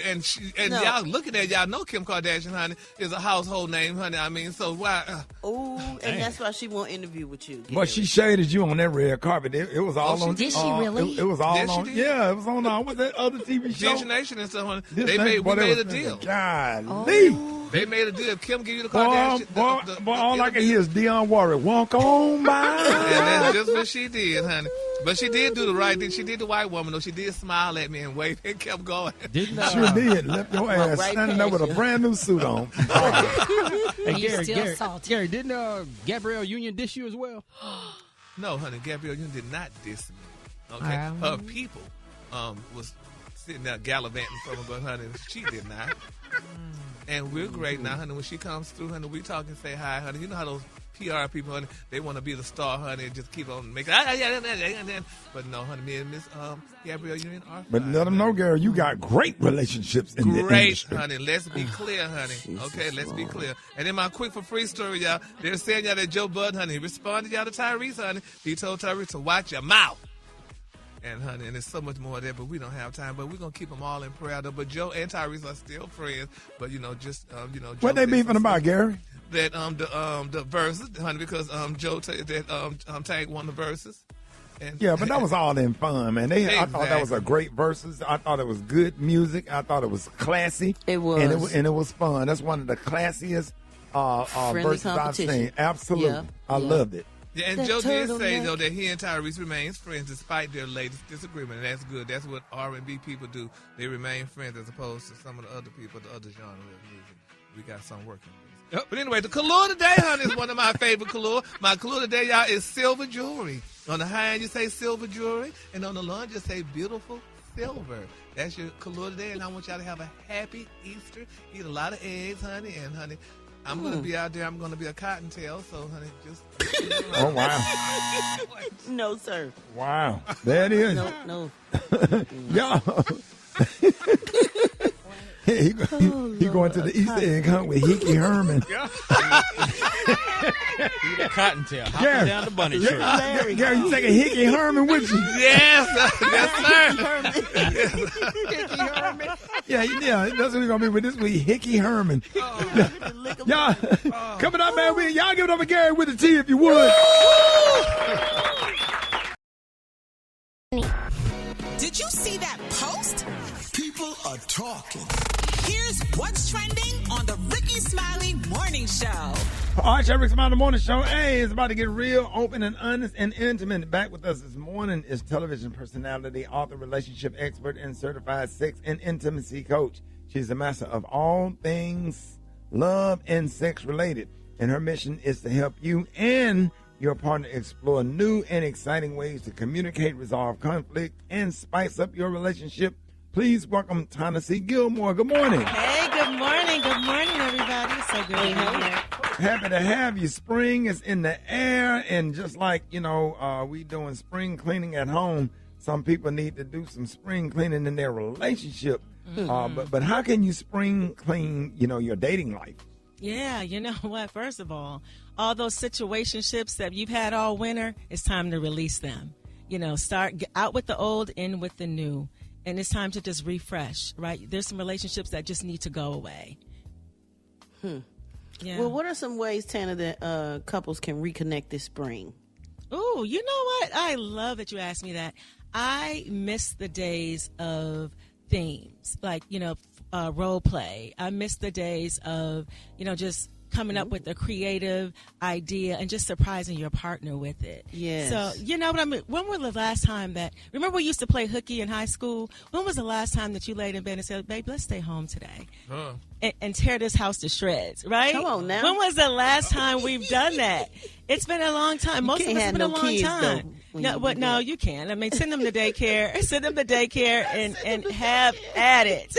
No. y'all looking at y'all know Kim Kardashian, honey, is a household name, honey. I mean, so why? Oh, and that's why she won't interview with you. But she shaded you on that red carpet. It was all on. did she really? It was all Did she on. did? Yeah, it was on. What's that other TV show? Dish Nation and stuff, honey. This We thing- boy, made they a was- deal. Golly. They made a deal. If Kim give you the Boy, Kardashian. boy, all I can hear is Dionne Warwick. Walk on by. And that's just what she did, honey. But she did do the right thing. She did the white woman, though. She did smile at me and wave and kept going. Sure did. Left your ass right standing there with a brand new suit on. Hey, You Gary, still Gary, salty. Gary, didn't Gabrielle Union dish you as well? No, honey, Gabrielle Union did not diss me. Okay, her people was sitting there gallivanting from her, but honey, she did not. And we're great now, honey. When she comes through, honey, we talk and say hi, honey. You know how those PR people, honey, they want to be the star, honey, and just keep on making. But no, honey, me and Miss Gabrielle Union are But let them know, Gary, you got great relationships in the great, industry. honey. Let's be clear, honey. Okay, let's be clear. And in my quick for free story, y'all, they're saying y'all that Joe Budden, honey, he responded y'all to Tyrese, honey. He told Tyrese to watch your mouth. And honey, and there's so much more there, but we don't have time. But we're gonna keep them all in prayer. Though. But Joe and Tyrese are still friends. But just Joe What they beefing about, Gary? That the verses, honey, because Joe Tank won the verses. And Yeah, but that was all in fun, man. I thought that was a great verses. I thought it was good music. I thought it was classy. It was. And it was fun. That's one of the classiest verses I've competition. seen. Absolutely. Yeah. I loved it. Yeah, and The Joe did say turtleneck. though that he and Tyrese remains friends despite their latest disagreement, and that's good. That's what R&B people do. They remain friends as opposed to some of the other people, the other genre of music. We got some working with. But anyway, the color today, honey, is one of my favorite color. My color today, y'all, is silver jewelry. On the high end, you say silver jewelry, and on the low end, you say beautiful silver. That's your color today, and I want y'all to have a happy Easter. Eat a lot of eggs, honey, and honey, I'm going to be out there. I'm going to be a cottontail, so honey, just. Oh, wow. No, sir. Wow. There it is. No. Yeah. he going to the Easter egg hunt with Hickey Herman. He the cottontail, hopping Gary, down the bunny tree. Gary, you taking Hickey Herman with you? Yes, yes, sir. Yeah, that's what we're going to be with this week, Hickey Herman. Y'all, coming up, man, y'all give it up for Gary with the T if you would. Did you see that post? People are talking. Here's what's trending on the Rickey Smiley Morning Show. All right, Rickey Smiley Morning Show. Hey, it's about to get real, open, and honest, and intimate. Back with us this morning is television personality, author, relationship expert, and certified sex and intimacy coach. She's the master of all things love and sex related. And her mission is to help you and your partner explore new and exciting ways to communicate, resolve conflict, and spice up your relationship. Please welcome Tana Gilmore. Good morning. Hey, good morning. Good morning, everybody. So good to be here. Happy to have you. Spring is in the air, and just like, we doing spring cleaning at home, some people need to do some spring cleaning in their relationship. But how can you spring clean, your dating life? Yeah, you know what? First of all those situationships that you've had all winter, it's time to release them. You know, start out with the old, in with the new. And it's time to just refresh, right? There's some relationships that just need to go away. Yeah. Well, what are some ways, Tana, that couples can reconnect this spring? Oh, you know what? I love that you asked me that. I miss the days of themes, like, role play. I miss the days of, just coming up with a creative idea and just surprising your partner with it. Yes. So, you know what I mean? When was the last time remember we used to play hooky in high school? When was the last time that you laid in bed and said, babe, let's stay home today? And tear this house to shreds, right? Come on now. When was the last time we've done that? It's been a long time. Most of us have been a long time. No, you can't. I mean, send them to daycare. And have at it.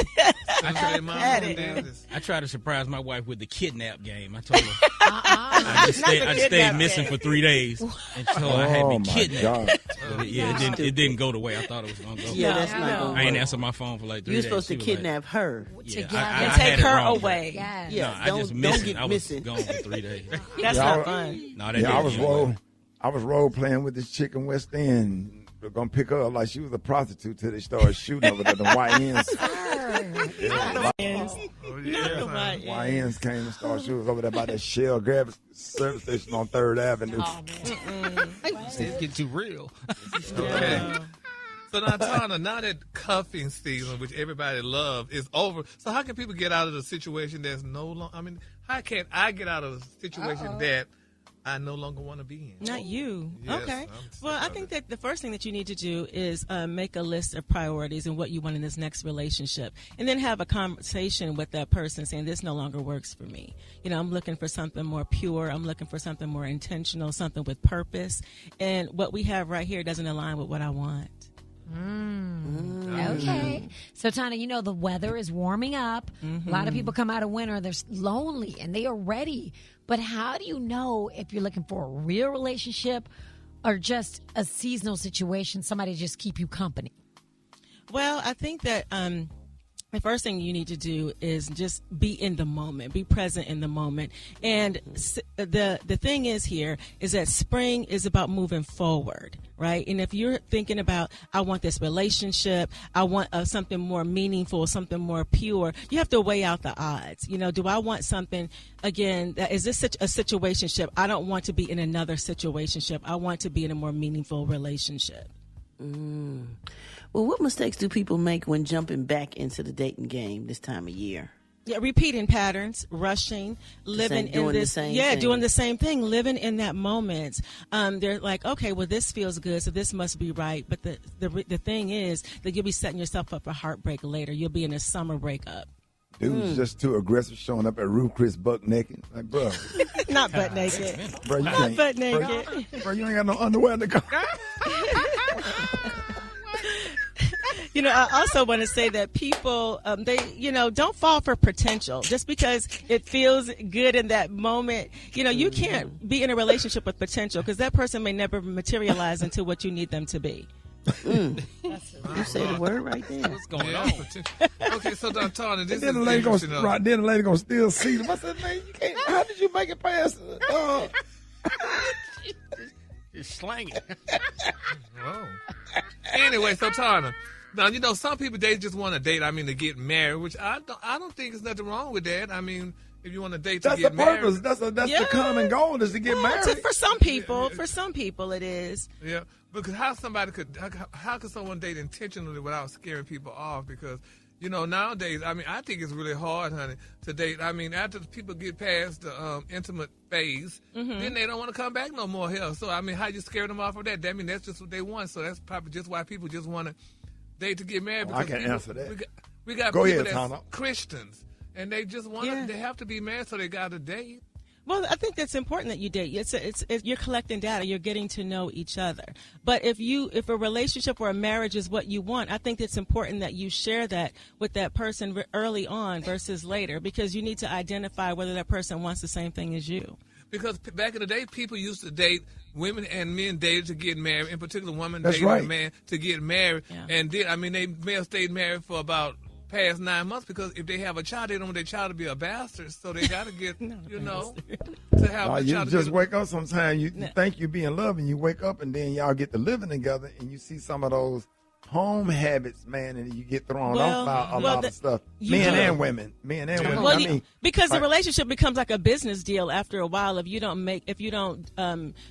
I try to surprise my wife with the kidnap game. I told her I stayed missing for 3 days until I had been kidnapped. It didn't go the way I thought it was going to go. Yeah, that's not going to I ain't answered my phone for like 3 days. You're supposed to kidnap her. And take her away. Yeah, I just missed it. I was gone for 3 days. That's not fun. No, I was role playing with this chick in West End. We're gonna pick her up like she was a prostitute till they started shooting over there. The YNs. YNs came and started shooting over there by that Shell Grab service station on 3rd Avenue. It's getting too real. Okay. So now, Tana, now that cuffing season, which everybody loves, is over, so how can people get out of the situation that's no longer, I mean, how can I get out of a situation that I no longer want to be in? Not you. Yes, okay. Well, I think that the first thing that you need to do is make a list of priorities and what you want in this next relationship. And then have a conversation with that person saying, this no longer works for me. I'm looking for something more pure. I'm looking for something more intentional, something with purpose. And what we have right here doesn't align with what I want. Okay. So, Tana, the weather is warming up. A lot of people come out of winter. They're lonely and they are ready. But how do you know if you're looking for a real relationship or just a seasonal situation, somebody just keep you company? Well, I think that the first thing you need to do is just be in the moment, be present in the moment. And the thing is here is that spring is about moving forward, right? And if you're thinking about, I want this relationship, I want something more meaningful, something more pure, you have to weigh out the odds. Do I want something, again, is this such a situationship? I don't want to be in another situationship. I want to be in a more meaningful relationship. Well, what mistakes do people make when jumping back into the dating game this time of year? Yeah, repeating patterns, rushing, living in this. Doing the same thing, living in that moment. They're like, okay, well, this feels good, so this must be right. But the thing is that you'll be setting yourself up for heartbreak later. You'll be in a summer breakup. Dude's just too aggressive, showing up at Ruth Chris buck naked. Like, bro. Not butt naked. Bro, you Not butt naked. Bro, you ain't got no underwear to go. I also want to say that people, don't fall for potential. Just because it feels good in that moment, you can't be in a relationship with potential because that person may never materialize into what you need them to be. You say the word right there. What's going on? Okay, so Tana, this then is the lady gonna still see them. I said, man, you can't. How did you make it past? You're slanging. Whoa. Anyway, so Tana, now some people they just want to date. To get married, which I don't think there's nothing wrong with that. If you want to date to get married, that's the purpose. That's the common goal is to get married. For some people, it is. Yeah, because how could someone date intentionally without scaring people off? Because nowadays, I think it's really hard, honey, to date. After people get past the intimate phase, then they don't want to come back no more here. So, how you scare them off of that? That's just what they want. So that's probably just why people just want to date to get married. Because I can't answer that. We got Go people ahead, that's Tana. Christians, and they just want they have to be married, so they got to date. Well, I think that's important that you date. It's you're collecting data. You're getting to know each other. But if a relationship or a marriage is what you want, I think it's important that you share that with that person early on versus later, because you need to identify whether that person wants the same thing as you. Because back in the day, people used to date, women and men dated to get married. In particular, women dated a man to get married. Yeah. And then, they may have stayed married for about past 9 months because if they have a child, they don't want their child to be a bastard. So they got to get, to have a you child. just wake up sometimes. You think you be in love, and you wake up, and then y'all get to living together, and you see some of those home habits, man, and you get thrown off by a lot of stuff. Men and women. Well, because the relationship becomes like a business deal after a while if you don't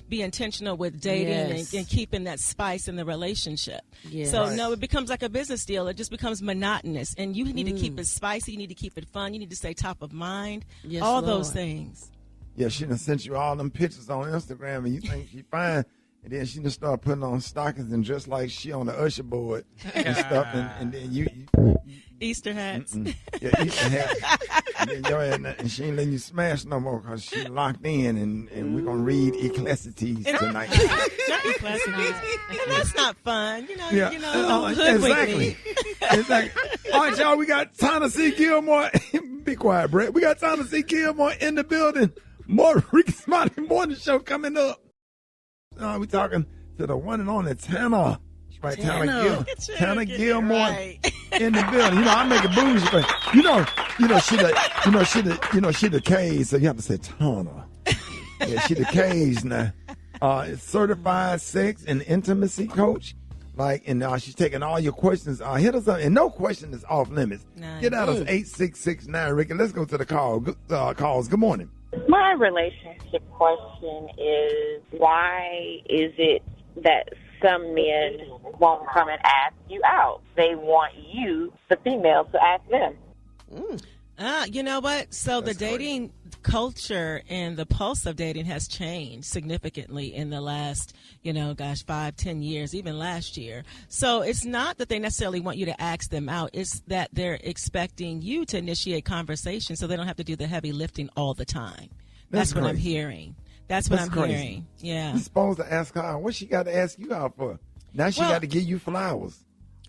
be intentional with dating and keeping that spice in the relationship. Yes. So no, it becomes like a business deal. It just becomes monotonous, and you need to keep it spicy. You need to keep it fun. You need to stay top of mind. Yes, all Lord. those things. Yeah, she done sent you all them pictures on Instagram, and you think she fine. And then she just started putting on stockings and dressed like she on the usher board and stuff. And then you Easter hats. Yeah, Easter hats. And she ain't letting you smash no more because she locked in. And we're going to read Ecclesiastes tonight. Not Ecclesiastes. That's not fun. Exactly. All right, y'all, we got Tana C. Gilmore. Be quiet, Brat. We got Tana C. Gilmore in the building. More Rickey Smiley Morning Show coming up. We're talking to the one and only Tana. That's right, Tana Gilmore in the building. I make it bougie, but she the K's, so you have to say Tana. Yeah, she the K's now. Certified sex and intimacy coach. And she's taking all your questions. Hit us up, and no question is off limits. Get out of 8669, Ricky. Let's go to the calls. Good morning. My relationship question is, why is it that some men won't come and ask you out? They want you, the female, to ask them. You know what? So the dating culture and the pulse of dating has changed significantly in the last, 5-10 years, even last year. So it's not that they necessarily want you to ask them out. It's that they're expecting you to initiate conversation so they don't have to do the heavy lifting all the time. That's what I'm hearing. That's what I'm hearing. Yeah. You're supposed to ask her out. What she got to ask you out for? Now she got to give you flowers.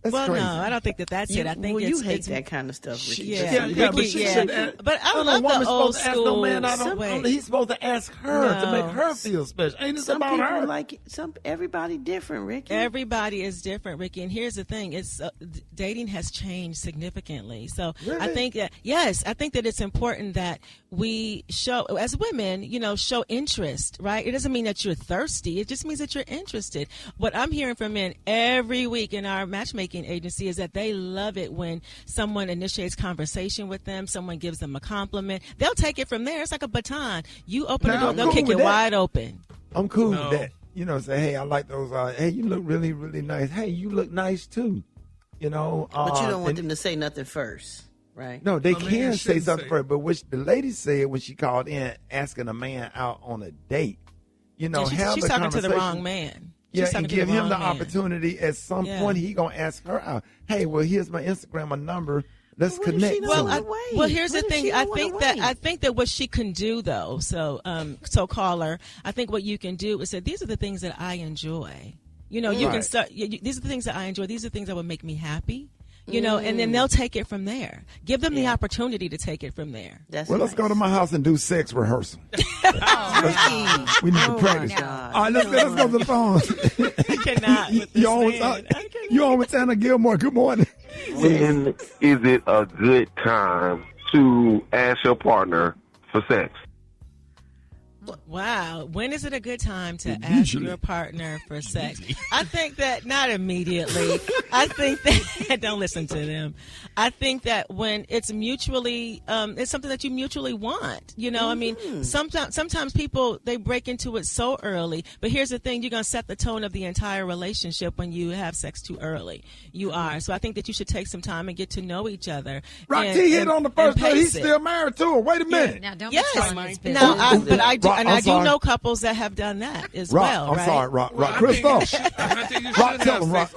That's crazy. No, I don't think that's it. I think you hate that kind of stuff, Ricky. But I love the old school. He's supposed to ask her to make her feel special. Ain't this about her? Everybody different, Ricky. Everybody is different, Ricky. And here's the thing: dating has changed significantly. So I think that I think that it's important that we show, as women, show interest. Right? It doesn't mean that you're thirsty. It just means that you're interested. What I'm hearing from men every week in our matchmaking agency is that they love it when someone initiates conversation with them, someone gives them a compliment. They'll take it from there. It's like a baton. You open the door, they'll kick it wide open. I'm cool with that. Say, hey, I like those. Hey, you look really, really nice. Hey, you look nice too. But you don't want them to say nothing first, right? No, they can say something first. But what the lady said when she called in asking a man out on a date, she's have the talking to the conversation. wrong man. And give him the opportunity. At some point, he gonna ask her out. Hey, well, here's my Instagram, number. Let's connect. Well, here's the thing. I think that what she can do, though. So caller. I think what you can do is say, these are the things that I enjoy. You can start. These are the things that I enjoy. These are the things that would make me happy. And then they'll take it from there. Give them the opportunity to take it from there. Let's go to my house and do sex rehearsal. We need to practice. All right, let's go to the phone. I cannot. You on with Tana Gilmore. Good morning. When is it a good time to ask your partner for sex? Wow. When is it a good time to ask your partner for sex? I think that not immediately. I think that don't listen to them. I think that when it's mutually, it's something that you mutually want. I mean, sometimes people, they break into it so early. But here's the thing: you're going to set the tone of the entire relationship when you have sex too early. You are. So I think that you should take some time and get to know each other. Rocky hit on the first day. He's still married to her. Wait a minute. Now don't I do know couples that have done that as well. I'm sorry, Rock. Christoph. Tell him, Rock.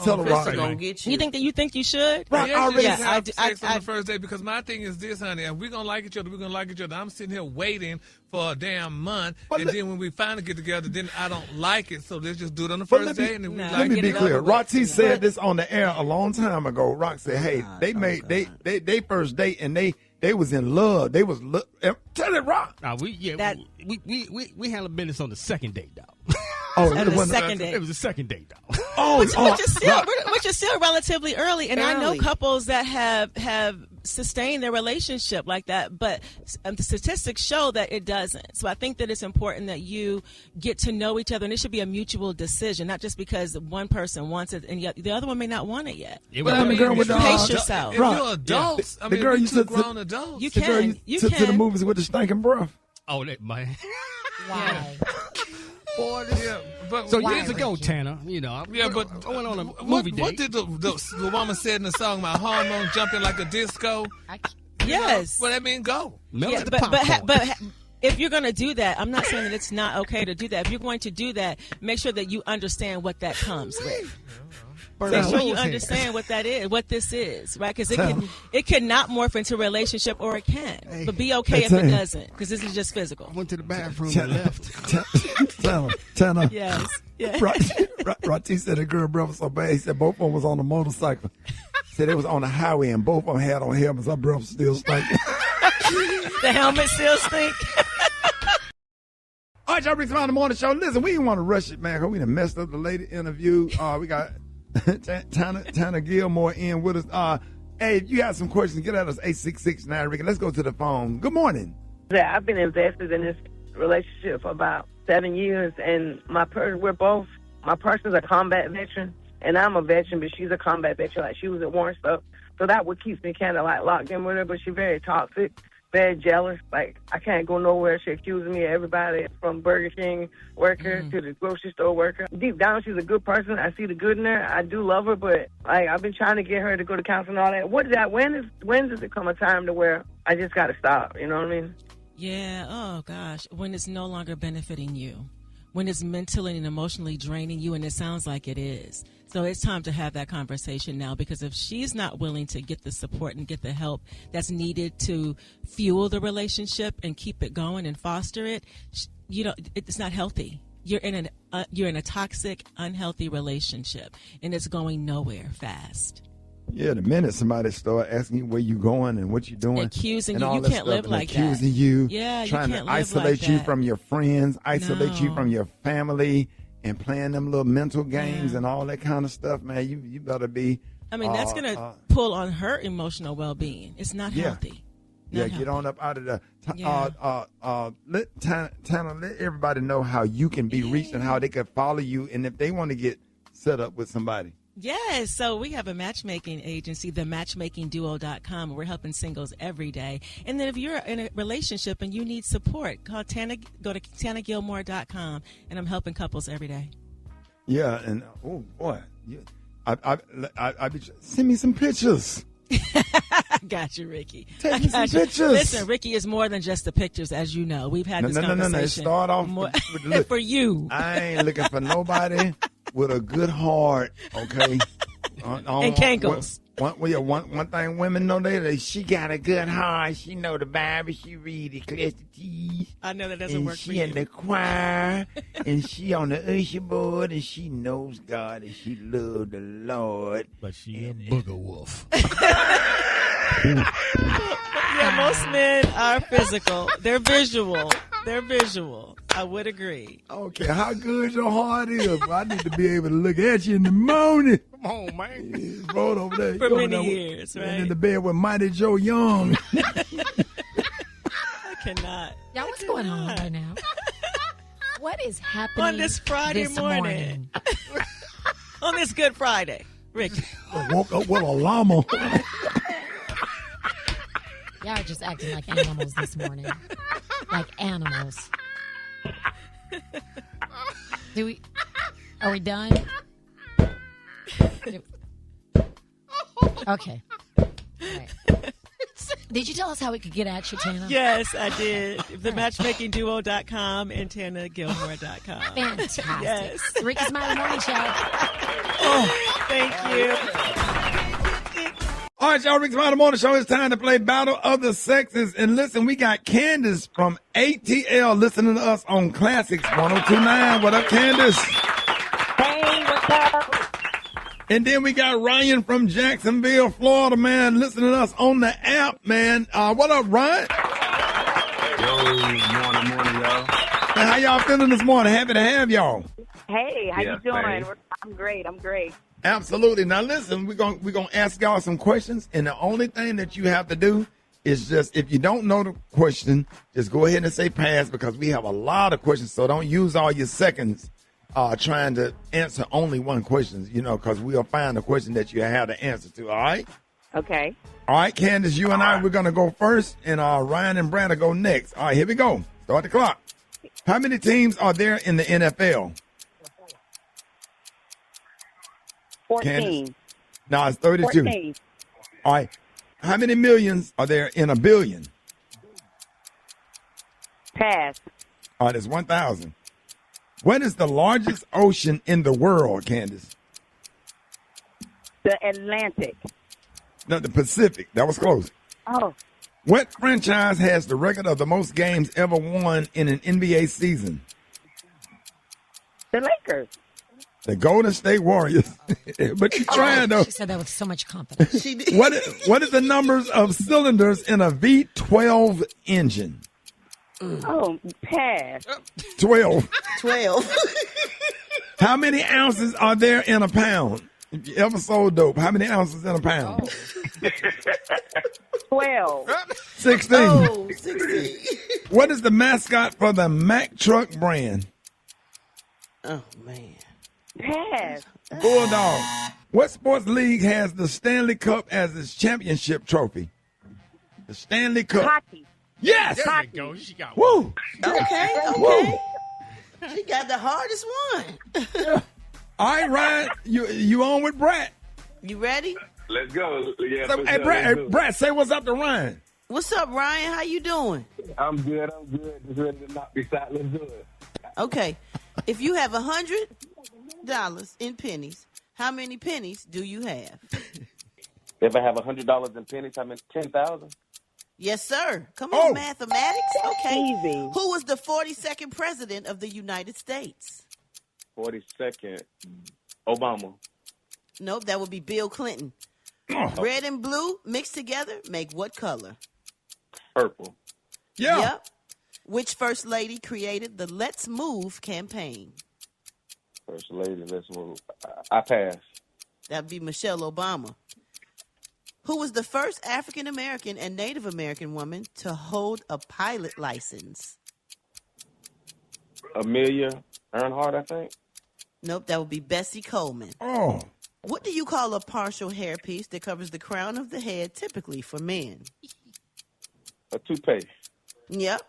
You think you should? Rock, I sex on the first day, because my thing is this, honey. If we're gonna like each other, we're gonna like each other. I'm sitting here waiting for a damn month, and then when we finally get together, then I don't like it. So let's just do it on the first day. And then let me be clear. Rock T said this on the air a long time ago. Rock said, "Hey, they first date and they was in love. They was tell it, Rock. We handle business on the second date, dog. Oh, As a second date. It was a second date, though. Which is still relatively early, and I know couples that have sustained their relationship like that, but the statistics show that it doesn't. So I think that it's important that you get to know each other, and it should be a mutual decision, not just because one person wants it and the other one may not want it yet. Pace yourself. If you're adults, I mean, girl you're two grown adults. You can. To the movies with the stinking breath. Oh, that man. Why? Boy, but so years ago, Tana, I went on a movie date. What did the woman said in the song, my hormones jumping like a disco? Yes. Well, that means go. Yeah, but if you're going to do that, I'm not saying that it's not okay to do that. If you're going to do that, make sure that you understand what that comes with. Make sure you understand what that is, what this is, right? Because it can not morph into a relationship, or it can. But be okay if it doesn't, because this is just physical. I went to the bathroom and left. Tana. Yes. Yeah. Rati said the girl breath was so bad. He said both of them was on a motorcycle. Said they was on the highway and both of them had on helmets. Her breath was still stinking. The helmet still stink. All right, y'all, Rickey Smiley Morning Show. Listen, we didn't want to rush it, man, because we done messed up the lady interview. We got Tana Gilmore in with us. Hey, if you got some questions, get at us 866-9 Rickey. Let's go to the phone. Good morning. Yeah, I've been invested in this relationship for about 7 years, and my person's a combat veteran, and I'm a veteran, but she's a combat veteran. Like, she was at war and stuff, so that what keeps me kind of like locked in with her. But she's very toxic, very jealous. Like, I can't go nowhere. She accuses me of everybody, from Burger King worker to the grocery store worker. Deep down, she's a good person. I see the good in her. I do love her, but like, I've been trying to get her to go to counseling and all that. What is that? When does it come a time to where I just got to stop? You know what I mean? Yeah. Oh, gosh. When it's no longer benefiting you. When it's mentally and emotionally draining you, and it sounds like it is. So it's time to have that conversation now, because if she's not willing to get the support and get the help that's needed to fuel the relationship and keep it going and foster it, it's not healthy. You're in a toxic, unhealthy relationship, and it's going nowhere fast. Yeah, the minute somebody start asking you where you going and what you doing, accusing you, you can't live like that. Accusing you, trying to isolate you from your friends, isolate you from your family, and playing them little mental games and all that kind of stuff, man. You better be. I mean, that's gonna pull on her emotional well-being. It's not healthy. Get on up out of the. Let Tana, let everybody know how you can be reached and how they can follow you, and if they want to get set up with somebody. Yes, so we have a matchmaking agency, thematchmakingduo.com, and we're helping singles every day. And then if you're in a relationship and you need support, go to TanaGilmore.com, and I'm helping couples every day. Yeah, and oh boy, send me some pictures. Got you, Rickey. Take me some pictures. Listen, Rickey is more than just the pictures, as you know. We've had this conversation. No. Start off with for you. I ain't looking for nobody with a good heart, okay? And cankles. One thing women know, she got a good heart. She know the Bible. She read Ecclesiastes. I know that doesn't work for you. She in the choir, and she on the usher board, and she knows God, and she love the Lord. But she a booger wolf. Yeah, most men are physical. They're visual. I would agree. Okay, how good your heart is. I need to be able to look at you in the morning. Come on, man. Roll over there. For many years, right? In the bed with Mighty Joe Young. I cannot. Y'all, what's going on right now? What is happening on this Friday morning? On this Good Friday, Rickey. I woke up with a llama. Y'all are just acting like animals this morning. Like animals. Are we done? Okay. All right. Did you tell us how we could get at you, Tana? Yes, I did. TheMatchmakingDuo.com and TanaGilmore.com. Fantastic. Yes. Rickey Smiley Morning Show. Oh, thank you. All right, y'all, Rickey Smiley Morning Show. It's time to play Battle of the Sexes. And listen, we got Candace from ATL listening to us on Classics 102.9. What up, Candace? Hey, what's up? And then we got Ryan from Jacksonville, Florida, man, listening to us on the app, man. What up, Ryan? Yo, morning, y'all. And how y'all feeling this morning? Happy to have y'all. Hey, how Yeah, you doing? thanks. I'm great. I'm great. Absolutely. Now listen, we're gonna ask y'all some questions, and the only thing that you have to do is just, if you don't know the question, just go ahead and say pass, because we have a lot of questions. So don't use all your seconds trying to answer only one question, because we'll find the question that you have the answer to. All right. Okay. All right, Candace, you and I, we're gonna go first, and Ryan and Brad will go next. All right, here we go. Start the clock. How many teams are there in the NFL? 14. Candace? No, it's 32. 14. All right. How many millions are there in a billion? Pass. All right, that's 1,000. What is the largest ocean in the world, Candace? The Atlantic. No, the Pacific. That was close. Oh. What franchise has the record of the most games ever won in an NBA season? The Lakers. The Golden State Warriors. But you're trying, though. She said that with so much confidence. What is the numbers of cylinders in a V12 engine? Oh, pass. 12. 12. How many ounces are there in a pound? If you ever sold dope, how many ounces in a pound? 12. 16. Oh, 16. What is the mascot for the Mack truck brand? Oh, man. Pass. Bulldog. What sports league has the Stanley Cup as its championship trophy? The Stanley Cup. Hockey. Yes. There you go. She got Woo. Okay. Woo. She got the hardest one. All right, Ryan, you on with Brat. You ready? Let's go. Yeah, So, hey, Brat, say what's up to Ryan. What's up, Ryan? How you doing? I'm good. Just ready to knock this out. Let's do it. Okay. If you have $100 in pennies, how many pennies do you have? If I have $100 in pennies, I'm in 10,000. Yes, sir. Come on, mathematics. Okay. Easy. Who was the 42nd president of the United States? 42nd, Obama. Nope, that would be Bill Clinton. Red and blue mixed together make what color? Purple. Yeah. Yep. Which first lady created the Let's Move campaign? First lady, let's move. I pass. That'd be Michelle Obama. Who was the first African American and Native American woman to hold a pilot license? Amelia Earnhardt, I think. Nope, that would be Bessie Coleman. Oh. What do you call a partial hairpiece that covers the crown of the head, typically for men? A toupee. Yep.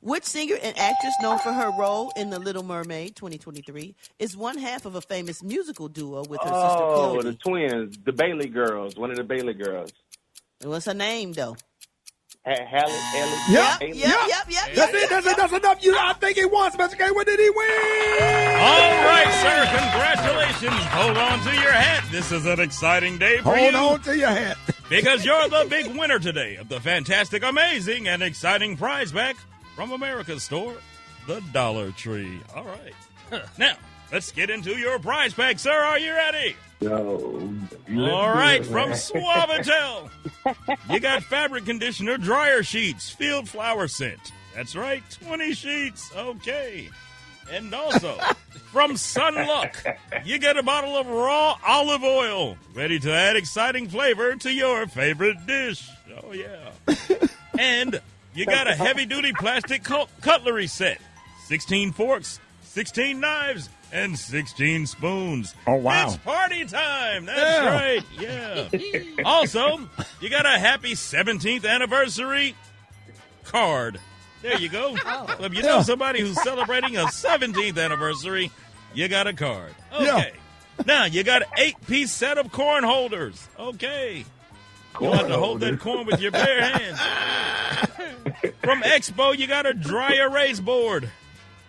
Which singer and actress known for her role in The Little Mermaid 2023 is one half of a famous musical duo with her sister Chloe? Oh, the twins, the Bailey girls, one of the Bailey girls. What's her name, though? Hallie. Yep. That's enough. I think he won, Special K. What did he win? All right, sir. Congratulations. Hold on to your hat. This is an exciting day for you. Hold on to your hat. Because you're the big winner today of the fantastic, amazing, and exciting prize pack from America's store, the Dollar Tree. All right. Now, let's get into your prize pack, sir. Are you ready? No. All right, from Suavitel. You got fabric conditioner, dryer sheets, field flower scent. That's right, 20 sheets. Okay. And also, from Sunluck, you get a bottle of raw olive oil, ready to add exciting flavor to your favorite dish. Oh, yeah. And you got a heavy-duty plastic cutlery set, 16 forks, 16 knives, and 16 spoons. Oh, wow. It's party time. That's right. Yeah. Also, you got a happy 17th anniversary card. There you go. So if you know somebody who's celebrating a 17th anniversary, you got a card. Okay. Now, you got an 8-piece set of corn holders. Okay. You'll have to hold that corn with your bare hands. From Expo, you got a dry erase board.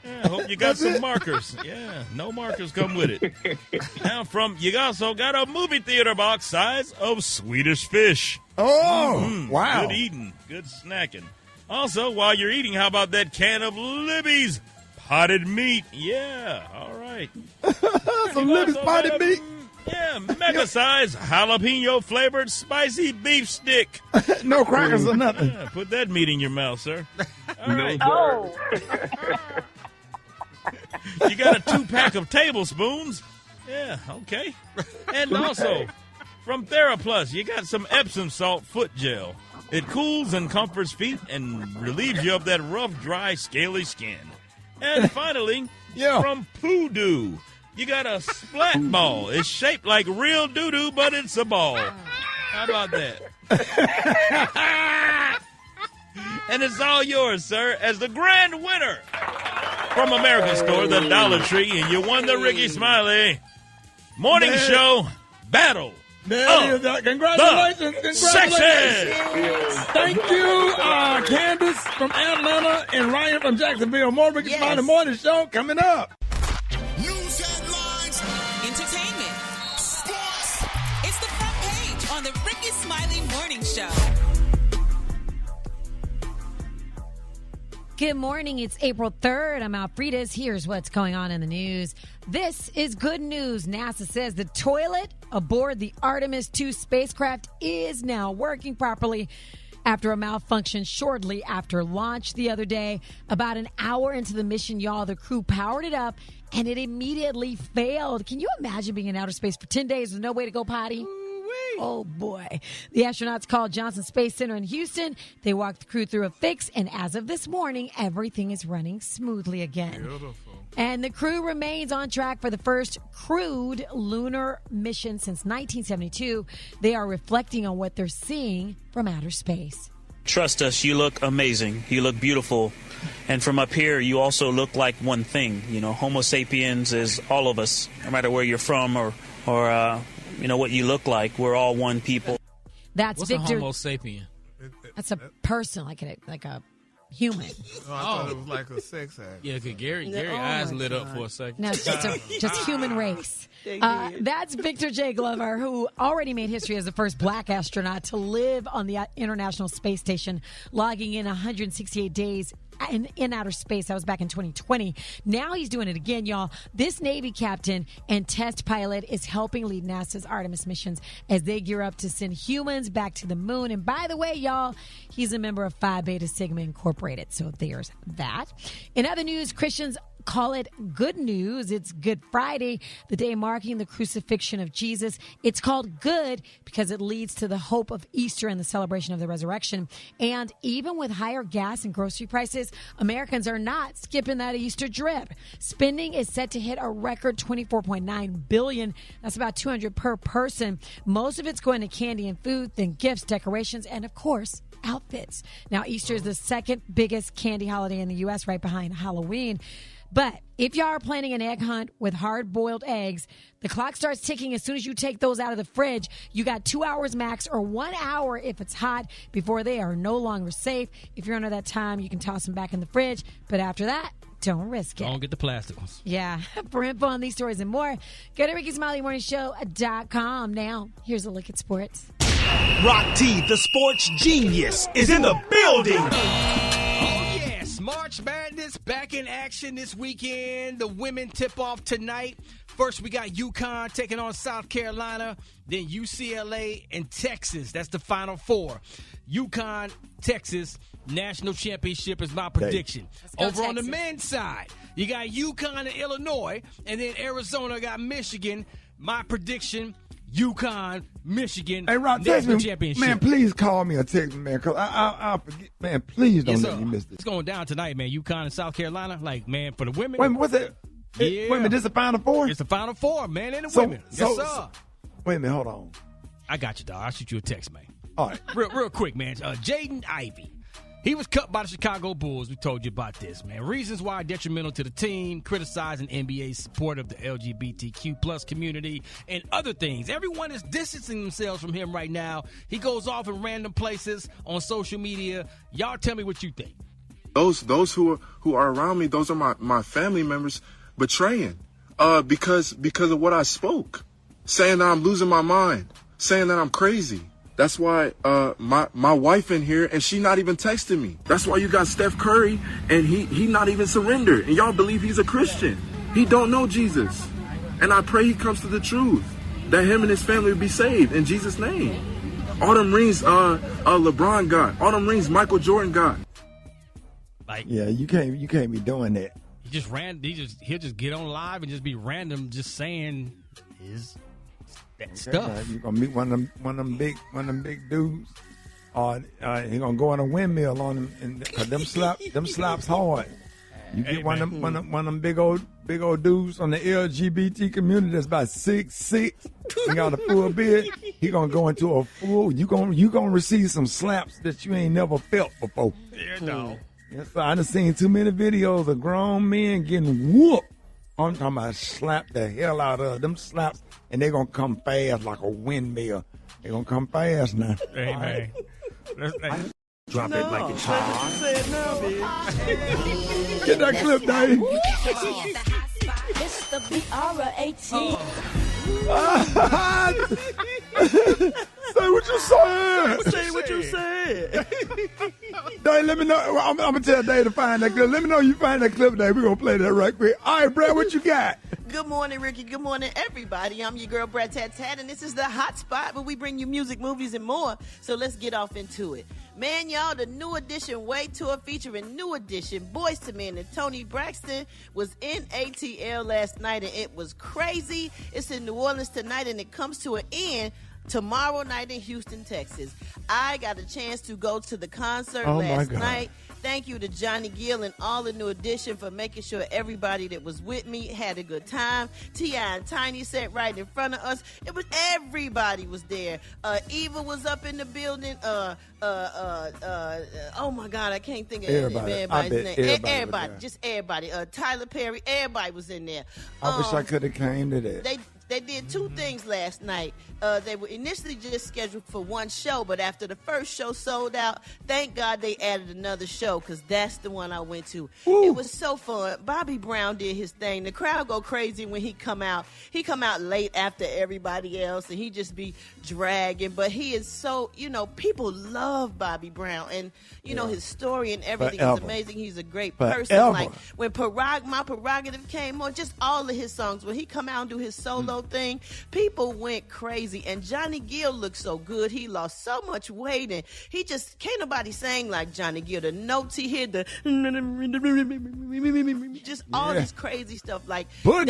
Yeah, I hope you got some markers. Yeah, no markers come with it. Now, you also got a movie theater box size of Swedish fish. Oh, wow. Good eating, good snacking. Also, while you're eating, how about that can of Libby's potted meat? Yeah, all right. Some Libby's potted meat? Yeah, mega size jalapeno flavored spicy beef stick. No crackers or nothing. Yeah, put that meat in your mouth, sir. All right. Oh. You got a 2-pack of tablespoons. Yeah, okay. And also, from TheraPlus, you got some Epsom salt foot gel. It cools and comforts feet and relieves you of that rough, dry, scaly skin. And finally, from Poodoo, you got a splat ball. It's shaped like real doo-doo, but it's a ball. How about that? And it's all yours, sir, as the grand winner from American Store, the Dollar Tree, and you won the Rickey Smiley Morning Show Battle. There it is. Congratulations. Sexy. Thank you, Candace from Atlanta and Ryan from Jacksonville. More Rickey Smiley Morning Show coming up. News headlines. Entertainment. Sports. It's the front page on the Rickey Smiley Morning Show. Good morning. It's April 3rd. I'm Alfreda's. Here's what's going on in the news. This is good news. NASA says the toilet aboard the Artemis 2 spacecraft is now working properly after a malfunction shortly after launch the other day. About an hour into the mission, y'all, the crew powered it up and it immediately failed. Can you imagine being in outer space for 10 days with no way to go potty? Oh, boy. The astronauts called Johnson Space Center in Houston. They walked the crew through a fix, and as of this morning, everything is running smoothly again. Beautiful. And the crew remains on track for the first crewed lunar mission since 1972. They are reflecting on what they're seeing from outer space. Trust us, you look amazing. You look beautiful. And from up here, you also look like one thing. You know, Homo sapiens is all of us, no matter where you're from or you know, what you look like. We're all one people. That's What's Victor. a Homo sapien? That's a person, like a human. Oh, I thought it was like a sex act. Yeah, because Gary eyes lit up for a second. No, it's just human race. That's Victor J. Glover, who already made history as the first black astronaut to live on the International Space Station, logging in 168 days in outer space. That was back in 2020. Now he's doing it again, y'all. This Navy captain and test pilot is helping lead NASA's Artemis missions as they gear up to send humans back to the moon. And by the way, y'all, he's a member of Phi Beta Sigma Incorporated. So there's that. In other news, Christians call it good news. It's Good Friday, the day marking the crucifixion of Jesus. It's called good because it leads to the hope of Easter and the celebration of the resurrection. And even with higher gas and grocery prices, Americans are not skipping that Easter drip. Spending is set to hit a record $24.9 billion. That's about $200 per person. Most of it's going to candy and food, then gifts, decorations, and of course, outfits. Now, Easter is the second biggest candy holiday in the U.S., right behind Halloween. But if y'all are planning an egg hunt with hard-boiled eggs, the clock starts ticking as soon as you take those out of the fridge. You got 2 hours max or 1 hour if it's hot before they are no longer safe. If you're under that time, you can toss them back in the fridge. But after that, don't risk it. Don't get the plastic ones. Yeah. For info on these stories and more, go to RickySmileyMorningShow.com. Now, here's a look at sports. Rock T, the sports genius, is in the building. March Madness back in action this weekend. The women tip off tonight. First, we got UConn taking on South Carolina. Then UCLA and Texas. That's the Final Four. UConn, Texas, national championship is my prediction. Over on the men's side, you got UConn and Illinois. And then Arizona got Michigan. My prediction, UConn, Michigan, hey, Rob, national me, championship. man, please call me or text me, man, because I'll forget. Man, please don't let me miss this. It's going down tonight, man. UConn and South Carolina. Like, man, for the women. Wait a minute, what's that? Yeah. Wait a minute, this is the Final Four? It's the Final Four, man, and the women. Yes, sir. Wait a minute, hold on. I got you, dog. I'll shoot you a text, man. All right. Real quick, man. Jaden Ivey. He was cut by the Chicago Bulls. We told you about this, man. Reasons why detrimental to the team, criticizing NBA's support of the LGBTQ plus community, and other things. Everyone is distancing themselves from him right now. He goes off in random places on social media. Y'all tell me what you think. Those who are around me, those are my family members betraying because of what I spoke, saying that I'm losing my mind, saying that I'm crazy. That's why my wife in here, and she not even texting me. That's why you got Steph Curry, and he not even surrendered. And y'all believe he's a Christian. He don't know Jesus. And I pray he comes to the truth, that him and his family will be saved in Jesus' name. All them rings LeBron got. All them rings Michael Jordan got. Yeah, you can't be doing that. he'll just get on live and just be random, just saying that stuff. You're gonna meet one of them big dudes. He gonna go on a windmill on him, and them slaps hard. You get one of them big old dudes on the LGBT community that's about 6'6", and got a full beard. He gonna go into a full. You gonna receive some slaps that you ain't never felt before. Yeah, no. Yes, I done seen too many videos of grown men getting whooped. I'm talking about slap the hell out of them slaps, and they gonna come fast like a windmill. They gonna come fast now. Hey, man. Drop it like it's hot. Get that clip, Dave. It's the B.R.A.T. Say what you said. Say what you said. Dave, let me know. I'm going to tell Dave to find that clip. Let me know you find that clip, Dave. We're going to play that right quick. All right, Brad, what you got? Good morning, Ricky. Good morning, everybody. I'm your girl, Brat, and this is the Hot Spot where we bring you music, movies, and more. So let's get off into it. Man, y'all, the New Edition Way Tour featuring New Edition, B.O.T.S, and Tony Braxton was in ATL last night, and it was crazy. It's in New Orleans tonight, and it comes to an end tomorrow night in Houston, Texas. I got a chance to go to the concert last night. Thank you to Johnny Gill and all the New Edition for making sure everybody that was with me had a good time. T.I. and Tiny sat right in front of us. It was everybody was there. Eva was up in the building. Oh my God, I can't think of everybody's name. Everybody, just everybody. Tyler Perry, everybody was in there. I wish I could have came to that. They did two things last night. They were initially just scheduled for one show, but after the first show sold out, thank God they added another show because that's the one I went to. Ooh. It was so fun. Bobby Brown did his thing. The crowd go crazy when he come out. He come out late after everybody else, and he just be dragging. But he is so, people love Bobby Brown, and his story and everything is amazing. He's a great person. Like when My Prerogative came on, just all of his songs. When he come out and do his solo thing, people went crazy. And Johnny Gill looked so good. He lost so much weight, and he just can't nobody sing like Johnny Gill. The notes he hit, just all this crazy stuff. Like Boogie.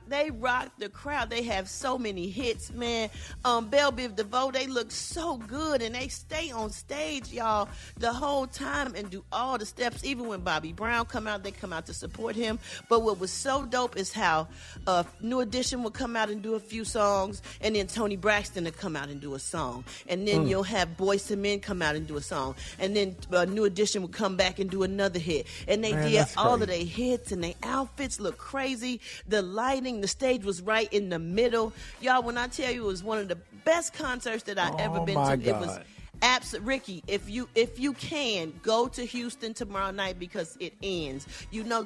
they rock the crowd. They have so many hits, man. Belle Biv DeVoe, they look so good, and they stay on stage, y'all, the whole time and do all the steps. Even when Bobby Brown come out, they come out to support him. But what was so dope is how New Edition would come out and do a few songs, and then Tony Braxton to come out and do a song, and then you'll have B.O.T.S come out and do a song, and then New Edition would come back and do another hit, and they did all of their hits, and their outfits look crazy. The lighting, the stage was right in the middle, y'all. When I tell you, it was one of the best concerts that I ever been to. God. It was Ricky, if you can go to Houston tomorrow night because it ends.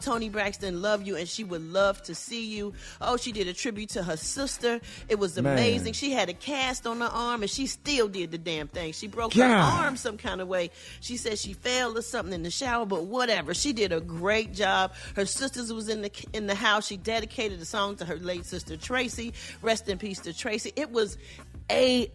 Tony Braxton love you, and she would love to see you. Oh, she did a tribute to her sister. It was amazing. Man. She had a cast on her arm, and she still did the damn thing. She broke her arm some kind of way. She said she fell or something in the shower, but whatever. She did a great job. Her sisters was in the house. She dedicated a song to her late sister Tracy. Rest in peace to Tracy. It was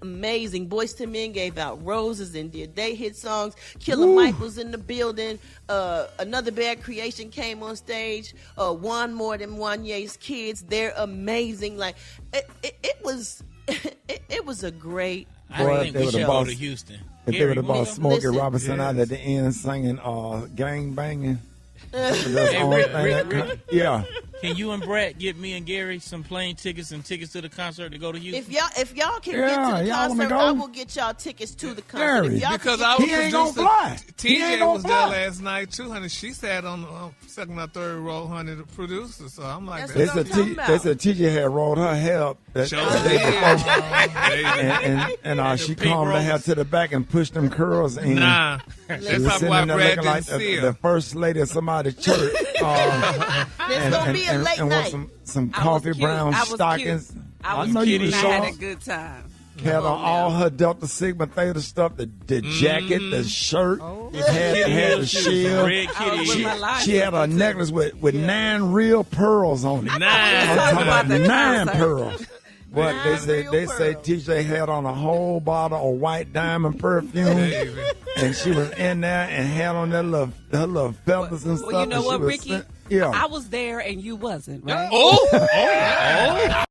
amazing. B.O.T.S gave out roses and did they hit songs. Killer Mike was in the building. Another Bad Creation came on stage. One More Than Wanye's kids. They're amazing. Like it was a great I think we should go to Houston. If they would have brought Smokey Robinson out at the end singing Gang Banging. Rick, yeah. Can you and Brat get me and Gary some plane tickets and tickets to the concert to go to Houston? If y'all can get to the concert, I will get y'all tickets to the concert. Because I was TJ was there last night too, honey. She sat on the second or third row, honey, the producer. So I'm like, they said TJ had rolled her hair up that day before, and she combed her hair to the back and pushed them curls in. Nah, that's probably why Brad didn't see her. The first lady of somebody's church. It's gonna be a late night. Some coffee brown stockings. I was kidding. I had a good time. Had on all her Delta Sigma Theta stuff, the jacket, the shirt, had the shield. She had a necklace with 9 real pearls on it. I'm talking about 9 pearls. What they say TJ had on a whole bottle of White Diamond perfume, and she was in there and had on her little feathers and stuff. Well, you know what, Ricky? Yeah. I was there and you wasn't, right? Oh!